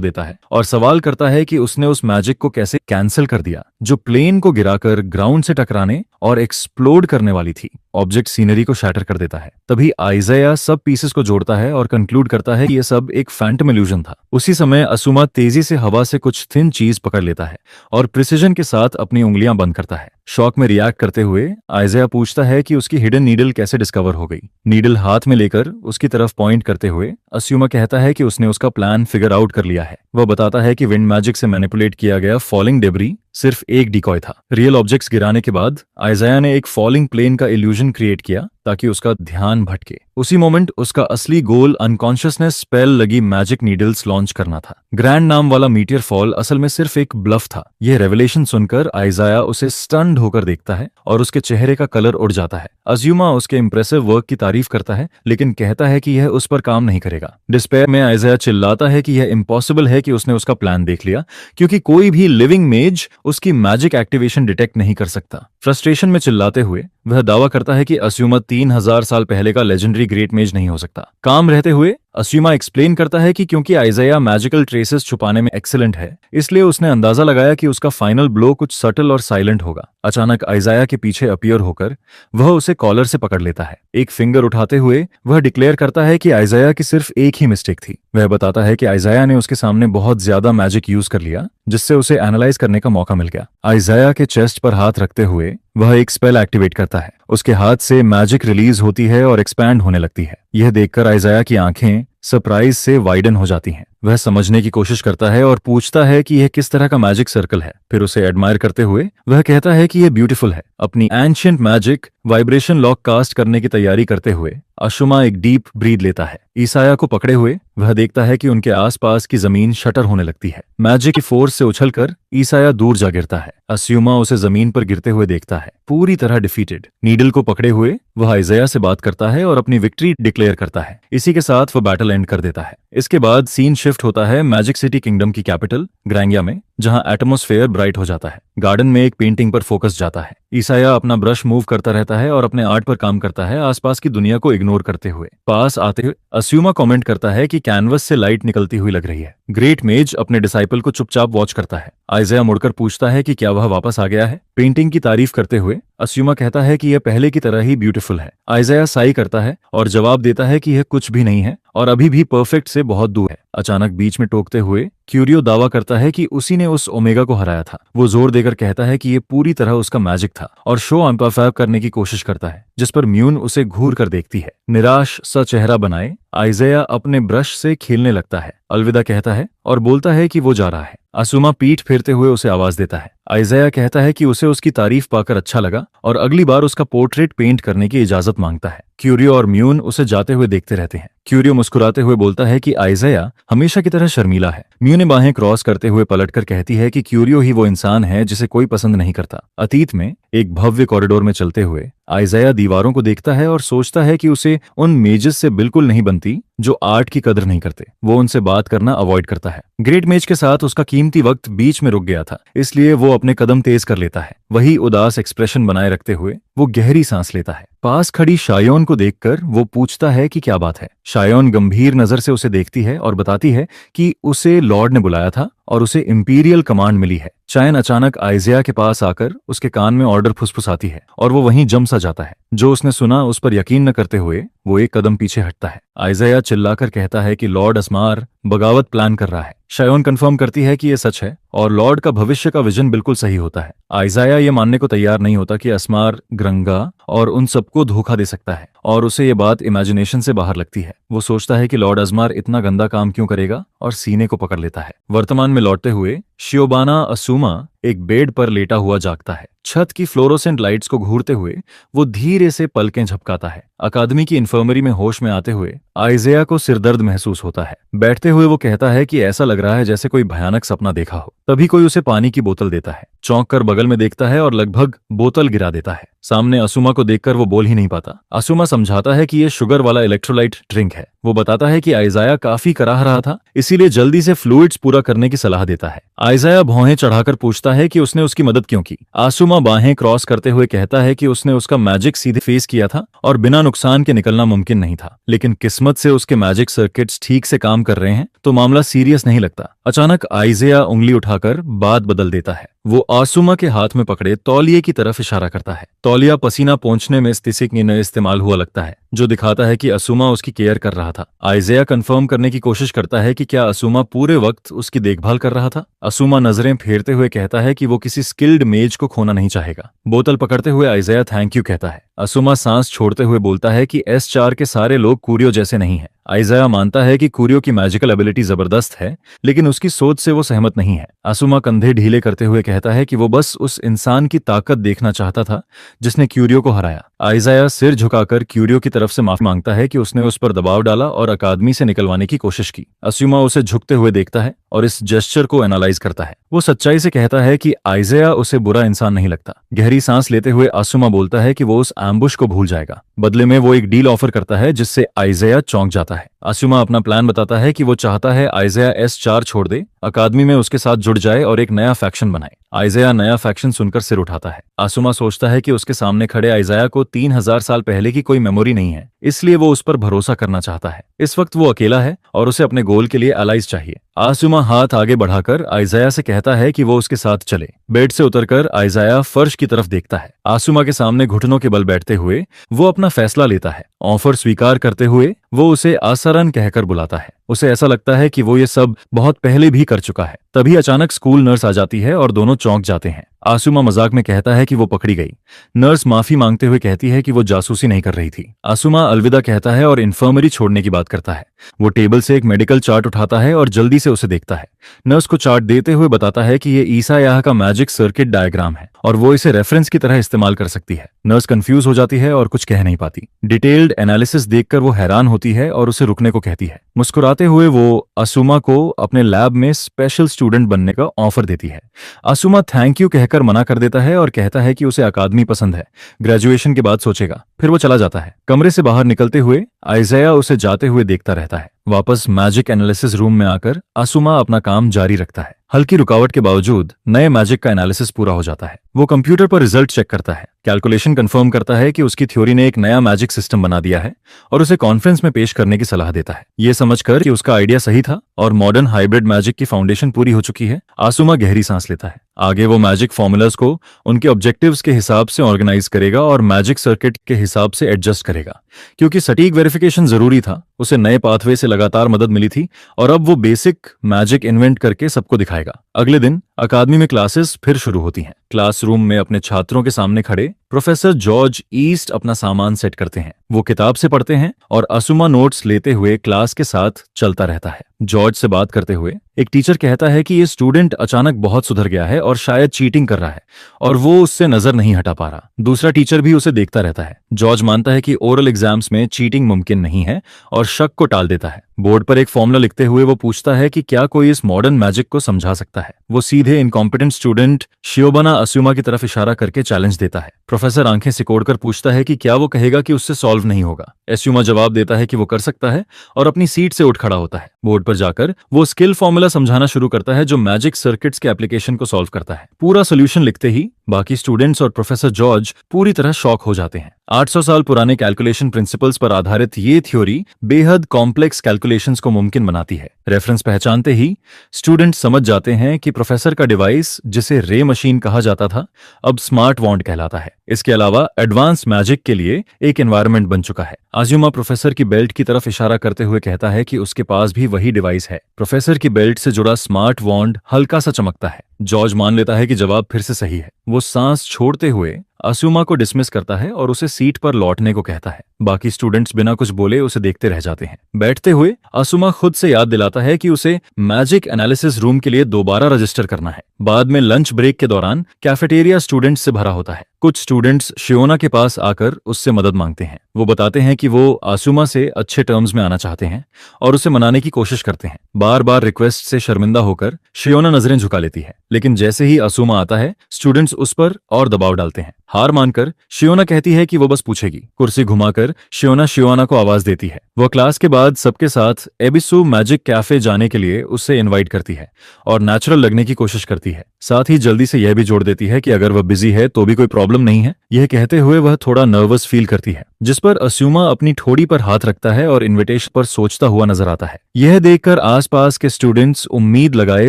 देता है और सवाल करता है कि उसने उस मैजिक को कैसे कैंसिल कर दिया जो प्लेन को गिराकर ग्राउंड से टकराने और एक्सप्लोड करने वाली थी। ऑब्जेक्ट सीनरी को शैटर कर देता है। तभी आइजेया सब पीसेस को जोड़ता है और कंक्लूड करता है कि यह सब एक फैंटम इल्यूजन था। उसी समय अस्यूमा तेजी से हवा से कुछ थिन चीज पकड़ लेता है और प्रिसिजन के साथ अपनी उंगलियां बंद करता है। शॉक में रिएक्ट करते हुए आइजेया पूछता है कि उसकी हिडन नीडल कैसे डिस्कवर हो गई। नीडल हाथ में लेकर उसकी तरफ पॉइंट करते हुए अस्यूमा कहता है कि उसने उसका प्लान फिगर आउट कर लिया है। वह बताता है कि विंड मैजिक से मैनिपुलेट किया गया फॉलिंग डेब्री सिर्फ एक डिकॉय था। रियल ऑब्जेक्ट्स गिराने के बाद आइजाया ने एक फॉलिंग प्लेन का इल्यूजन क्रिएट किया ताकि उसका ध्यान भटके। उसी मोमेंट उसका असली गोल अनकॉन्शियसनेस स्पेल लगी मैजिक नीडल्स लॉन्च करना था। ग्रैंड नाम वाला मीटियर फॉल असल में सिर्फ एक ब्लफ था। यह रेवलेशन सुनकर आइजाया उसे स्टन्ड होकर देखता है और उसके चेहरे का कलर उड़ जाता है। अस्यूमा उसके इंप्रेसिव वर्क की तारीफ करता है, लेकिन कहता है कि यह उस पर काम नहीं करेगा। डिस्पेयर में आइजाया चिल्लाता है कि यह इम्पॉसिबल है कि उसने उसका प्लान देख लिया, क्योंकि कोई भी लिविंग मेज उसकी मैजिक एक्टिवेशन डिटेक्ट नहीं कर सकता। फ्रस्ट्रेशन में चिल्लाते हुए वह दावा करता है कि अस्यूमा 3000 साल पहले का लेजेंडरी ग्रेट मेज नहीं हो सकता। काम रहते हुए अस्यूमा एक्सप्लेन करता है कि क्योंकि आइजाया मैजिकल ट्रेसेस छुपाने में एक्सीलेंट है, इसलिए उसने अंदाजा लगाया कि उसका फाइनल ब्लो कुछ सटल और साइलेंट होगा। अचानक आइजाया के पीछे अपीयर होकर वह उसे कॉलर से पकड़ लेता है। एक फिंगर उठाते हुए वह डिक्लेयर करता है कि आइजाया की सिर्फ एक ही मिस्टेक थी। वह बताता है कि आइजाया ने उसके सामने बहुत ज्यादा मैजिक यूज कर लिया, जिससे उसे एनालाइज करने का मौका मिल गया। आइजाया के चेस्ट पर हाथ रखते हुए वह एक स्पेल एक्टिवेट करता है। उसके हाथ से मैजिक रिलीज होती है और एक्सपैंड होने लगती है। यह देखकर आइजाया की आंखें सरप्राइज से वाइडन हो जाती हैं। वह समझने की कोशिश करता है और पूछता है कि यह किस तरह का मैजिक सर्कल है। फिर उसे एडमायर करते हुए वह कहता है कि यह ब्यूटीफुल है। अपनी ancient magic vibration lock cast करने की तैयारी करते हुए अस्यूमा एक डीप ब्रीथ लेता है। ईसाया को पकड़े हुए वह देखता है कि उनके आसपास की जमीन शटर होने लगती है। मैजिक की फोर्स से उछलकर ईसाया दूर जा गिरता है। अस्यूमा उसे जमीन पर गिरते हुए देखता है, पूरी तरह डिफीटेड। नीडल को पकड़े हुए वह आइजाया से बात करता है और अपनी विक्ट्री डिक्लेयर करता है। इसी के साथ वह बैटल एंड कर देता है। इसके बाद सीन शिफ्ट होता है मैजिक सिटी किंगडम की कैपिटल ग्रैंगिया में, जहां एटमॉस्फेयर ब्राइट हो जाता है। गार्डन में एक पेंटिंग पर फोकस जाता है। ईसाया अपना ब्रश मूव करता रहता है और अपने आर्ट पर काम करता है, आसपास की दुनिया को इग्नोर करते हुए। पास आते हुए अस्यूमा कमेंट करता है कि कैनवस से लाइट निकलती हुई लग रही है। ग्रेट मेज अपने डिसाइपल को चुपचाप वॉच करता है। आइजाया मुड़कर पूछता है कि क्या वह वापस आ गया है। पेंटिंग की तारीफ करते हुए अस्यूमा कहता है कि यह पहले की तरह ही ब्यूटीफुल है। आइजाया साई करता है और जवाब देता है कि यह कुछ भी नहीं है और अभी भी परफेक्ट से बहुत दूर है। अचानक बीच में टोकते हुए क्यूरियो दावा करता है कि उसी ने उस ओमेगा को हराया था। वो जोर देकर कहता है कि ये पूरी तरह उसका मैजिक था और शो एम्पलीफाई करने की कोशिश करता है, जिस पर म्यून उसे घूर कर देखती है। निराश सा चेहरा बनाए आइज़ाया अपने ब्रश से खेलने लगता है, अलविदा कहता है और बोलता है कि वो जा रहा है। असूमा पीठ फेरते हुए उसे आवाज देता है। आइज़ाया कहता है कि उसे उसकी तारीफ पाकर अच्छा लगा और अगली बार उसका पोर्ट्रेट पेंट करने की इजाजत मांगता है। क्यूरियो और म्यून उसे जाते हुए देखते रहते हैं। क्यूरियो मुस्कुराते हुए बोलता है कि आइज़ाया हमेशा की तरह शर्मीला है। म्यू ने बाहें क्रॉस करते हुए पलटकर कहती है कि क्यूरियो ही वो इंसान है जिसे कोई पसंद नहीं करता। अतीत में एक भव्य कॉरिडोर में चलते हुए आइज़ाया दीवारों को देखता है और सोचता है कि उसे उन मेजेस से बिल्कुल नहीं बनती जो आर्ट की कदर नहीं करते। वो उनसे बात करना अवॉइड करता है। ग्रेट मेज के साथ उसका कीमती वक्त बीच में रुक गया था, इसलिए वो अपने कदम तेज कर लेता है। वही उदास एक्सप्रेशन बनाए रखते हुए वो गहरी सांस लेता है। पास खड़ी शायोन को देखकर वो पूछता है कि क्या बात है। शायोन गंभीर नजर से उसे देखती है और बताती है कि उसे लॉर्ड ने बुलाया था और उसे इंपीरियल कमांड मिली है। शायन अचानक आइज़ाया के पास आकर उसके कान में ऑर्डर फुसफुसाती है और वो वहीं जम सा जाता है। जो उसने सुना उस पर यकीन न करते हुए वो एक कदम पीछे हटता है। आइज़ाया चिल्लाकर कहता है कि लॉर्ड असमार बगावत प्लान कर रहा है। शायोन कंफर्म करती है कि यह सच है और लॉर्ड का भविष्य का विजन बिल्कुल सही होता है। आइज़ाया ये मानने को तैयार नहीं होता कि असमार ग्रंगा और उन सबको धोखा दे सकता है और उसे ये बात इमेजिनेशन से बाहर लगती है। वो सोचता है कि लॉर्ड असमार इतना गंदा काम क्यों करेगा और सीने को पकड़ लेता है। वर्तमान में लौटते हुए शियोबाना असूमा एक बेड पर लेटा हुआ जागता है। छत की फ्लोरोसेंट लाइट्स को घूरते हुए वो धीरे से पलकें झपकाता है। अकादमी की इन्फर्मरी में होश में आते हुए आइज़ाया को सिरदर्द महसूस होता है। बैठते हुए वो कहता है कि ऐसा लग रहा है जैसे कोई भयानक सपना देखा हो। तभी कोई उसे पानी की बोतल देता है। चौंक कर बगल में देखता है और लगभग बोतल गिरा देता है। सामने असूमा को देखकर वो बोल ही नहीं पाता। असूमा समझाता है कि ये शुगर वाला इलेक्ट्रोलाइट ड्रिंक है। वो बताता है कि आइज़ाया काफी कराह रहा था, इसीलिए जल्दी से फ्लूइड्स पूरा करने की सलाह देता है। आइज़ाया भौहें चढ़ाकर पूछता है कि उसने उसकी मदद क्यों की। असूमा बाहें क्रॉस करते हुए कहता है कि उसने उसका मैजिक सीधे फेस किया था और बिना नुकसान के निकलना मुमकिन नहीं था, लेकिन किस्मत से उसके मैजिक सर्किट्स ठीक से काम कर रहे हैं तो मामला सीरियस नहीं लगता। अचानक आइज़ाया उंगली उठाकर बात बदल देता है। वो आसूमा के हाथ में पकड़े तौलिए की तरफ इशारा करता है। तौलिया पसीना पोंछने में स्तिसिक ने इस्तेमाल हुआ लगता है, जो दिखाता है कि असूमा उसकी केयर कर रहा था। आइज़ाया कंफर्म करने की कोशिश करता है कि क्या असूमा पूरे वक्त उसकी देखभाल कर रहा था। असूमा नजरें फेरते हुए कहता है कि वो किसी स्किल्ड मेज को खोना नहीं चाहेगा। बोतल पकड़ते हुए आइज़ाया थैंक यू कहता है। असूमा सांस छोड़ते हुए बोलता है कि S4 के सारे लोग कुरियो जैसे नहीं है। आइज़ाया मानता है कि कुरियो की मैजिकल एबिलिटी जबरदस्त है, लेकिन उसकी सोच से वो सहमत नहीं है। असूमा कंधे ढीले करते हुए कहता है कि वो बस उस इंसान की ताकत देखना चाहता था जिसने क्यूरियो को हराया। आइज़ाया सिर झुकाकर क्यूरियो की तरफ से माफी मांगता है कि उसने उस पर दबाव डाला और अकादमी से निकलवाने की कोशिश की। असूमा उसे झुकते हुए देखता है और इस जेस्चर को एनालाइज करता है। वो सच्चाई से कहता है कि आइज़ाया उसे बुरा इंसान नहीं लगता। गहरी सांस लेते हुए असूमा बोलता है कि वो उस एम्बुश को भूल जाएगा। बदले में वो एक डील ऑफर करता है जिससे आइज़ाया चौंक जाता है। असूमा अपना प्लान बताता है कि वो चाहता है आइज़ाया S4 छोड़ दे, अकादमी में उसके साथ जुड़ जाए और एक नया फैक्शन बनाए। आइज़ाया नया फैक्शन सुनकर सिर उठाता है। असूमा सोचता है कि उसके सामने खड़े आइज़ाया को 3000 साल पहले की कोई मेमोरी नहीं है, इसलिए वो उस पर भरोसा करना चाहता है। इस वक्त वो अकेला है और उसे अपने गोल के लिए अलाइज चाहिए। असूमा हाथ आगे बढ़ाकर आइज़ाया से कहता है कि वो उसके साथ चले। बेड से उतरकर आइज़ाया फर्श की तरफ देखता है। असूमा के सामने घुटनों के बल बैठते हुए वो अपना फैसला लेता है। ऑफर स्वीकार करते हुए वो उसे आसरन कहकर बुलाता है। उसे ऐसा लगता है कि वो ये सब बहुत पहले भी कर चुका है। तभी अचानक स्कूल नर्स आ जाती है और दोनों चौंक जाते हैं। असूमा मजाक में कहता है कि वो पकड़ी गई। नर्स माफी मांगते हुए कहती है कि वो जासूसी नहीं कर रही थी। असूमा अलविदा कहता है और इन्फर्मरी छोड़ने की बात करता है। वो टेबल से एक मेडिकल चार्ट उठाता है और जल्दी से उसे देखता है। नर्स को चार्ट देते हुए बताता है कि ये ईसा याह का मैजिक सर्किट डायग्राम है और वो इसे रेफरेंस की तरह इस्तेमाल कर सकती है। नर्स कंफ्यूज हो जाती है और कुछ कह नहीं पाती। डिटेल्ड एनालिसिस देखकर वो हैरान होती है और उसे रुकने को कहती है। मुस्कुराते हुए वो असूमा को अपने लैब में स्पेशल स्टूडेंट बनने का ऑफर देती है। असूमा थैंक यू कहकर मना कर देता है और कहता है कि उसे अकादमी पसंद है, ग्रेजुएशन के बाद सोचेगा। फिर वो चला जाता है। कमरे से बाहर निकलते हुए आइज़ाया उसे जाते हुए देखता रहता है। वापस मैजिक एनालिसिस रूम में आकर असूमा अपना काम जारी रखता है। हल्की रुकावट के बावजूद नए मैजिक का एनालिसिस पूरा हो जाता है। वो कंप्यूटर पर रिजल्ट चेक करता है। कैलकुलेशन कंफर्म करता है कि उसकी थ्योरी ने एक नया मैजिक सिस्टम बना दिया है और उसे कॉन्फ्रेंस में पेश करने की सलाह देता है। ये समझकर कि उसका आइडिया सही था और मॉडर्न हाइब्रिड मैजिक की फाउंडेशन पूरी हो चुकी है, असूमा गहरी सांस लेता है। आगे वो मैजिक फॉर्मूलाज को उनके ऑब्जेक्टिव्स के हिसाब से ऑर्गेनाइज करेगा और मैजिक सर्किट के हिसाब से एडजस्ट करेगा। क्योंकि सटीक वेरिफिकेशन जरूरी था, उसे नए पाथवे से लगातार मदद मिली थी और अब वो बेसिक मैजिक इन्वेंट करके सबको दिखाएगा। अगले दिन अकादमी में क्लासेस फिर शुरू होती हैं। क्लासरूम में अपने छात्रों के सामने खड़े प्रोफेसर जॉर्ज ईस्ट अपना सामान सेट करते हैं। वो किताब से पढ़ते हैं और असुमा नोट्स लेते हुए क्लास के साथ चलता रहता है। जॉर्ज से बात करते हुए एक टीचर कहता है कि ये स्टूडेंट अचानक बहुत सुधर गया है और शायद चीटिंग कर रहा है और वो उससे नजर नहीं हटा पा रहा। दूसरा टीचर भी उसे देखता रहता है। जॉर्ज मानता है कि ओरल एग्जाम्स में चीटिंग मुमकिन नहीं है और शक को टाल देता है। बोर्ड पर एक फॉर्मूला लिखते हुए वो पूछता है कि क्या कोई इस मॉडर्न मैजिक को समझा सकता है। वो सीधे इनकॉम्पिटेंट स्टूडेंट शियोबना असुमा की तरफ इशारा करके चैलेंज देता है। प्रोफेसर आंखें सिकोड़कर पूछता है कि क्या वो कहेगा कि उससे सॉल्व नहीं होगा। असुमा जवाब देता है कि वो कर सकता है और अपनी सीट से उठ खड़ा होता है। बोर्ड पर जाकर वो स्किल फॉर्मूला समझाना शुरू करता है जो मैजिक सर्किट्स के एप्लीकेशन को सॉल्व करता है। पूरा सोल्यूशन लिखते ही बाकी स्टूडेंट्स और प्रोफेसर जॉर्ज पूरी तरह शॉक हो जाते हैं। 800 साल पुराने कैलकुलेशन प्रिंसिपल्स पर आधारित ये थ्योरी बेहद कॉम्प्लेक्स कैलकुलेशंस को मुमकिन बनाती है। रेफरेंस पहचानते ही स्टूडेंट्स समझ जाते हैं कि प्रोफेसर का डिवाइस, जिसे रे मशीन कहा जाता था, अब स्मार्ट वॉन्ड कहलाता है। इसके अलावा एडवांस मैजिक के लिए एक एनवायरनमेंट बन चुका है। आजुमा प्रोफेसर की बेल्ट की तरफ इशारा करते हुए कहता है कि उसके पास भी वही डिवाइस है। प्रोफेसर की बेल्ट से जुड़ा स्मार्ट वॉन्ड हल्का सा चमकता है। जॉर्ज मान लेता है कि जवाब फिर से सही है। वो सांस छोड़ते हुए असुमा को डिसमिस करता है और उसे सीट पर लौटने को कहता है। बाकी स्टूडेंट्स बिना कुछ बोले उसे देखते रह जाते हैं। बैठते हुए असुमा खुद से याद दिलाता है कि उसे मैजिक एनालिसिस रूम के लिए दोबारा रजिस्टर करना है। बाद में लंच ब्रेक के दौरान कैफेटेरिया स्टूडेंट्स से भरा होता है। कुछ स्टूडेंट्स शियोना के पास आकर उससे मदद मांगते हैं। वो बताते हैं कि वो असुमा से अच्छे टर्म्स में आना चाहते हैं और उसे मनाने की कोशिश करते हैं। बार बार रिक्वेस्ट से शर्मिंदा होकर शियोना नजरें झुका लेती है, लेकिन जैसे ही असुमा आता है स्टूडेंट्स उस पर और दबाव डालते हैं। हार मानकर शियोना कहती है कि वो बस पूछेगी। कुर्सी घुमाकर शियोना को आवाज देती है। वो क्लास के बाद सबके साथ एबिसु मैजिक कैफे जाने के लिए उससे इनवाइट करती है और नेचुरल लगने की कोशिश करती है। साथ ही जल्दी से यह भी जोड़ देती है कि अगर वह बिजी है तो भी कोई प्रॉब्लम नहीं है। यह कहते हुए वह थोड़ा नर्वस फील करती है, जिस पर असुमा अपनी ठोड़ी पर हाथ रखता है और इनविटेशन पर सोचता हुआ नजर आता है। यह देखकर आसपास के स्टूडेंट्स उम्मीद लगाए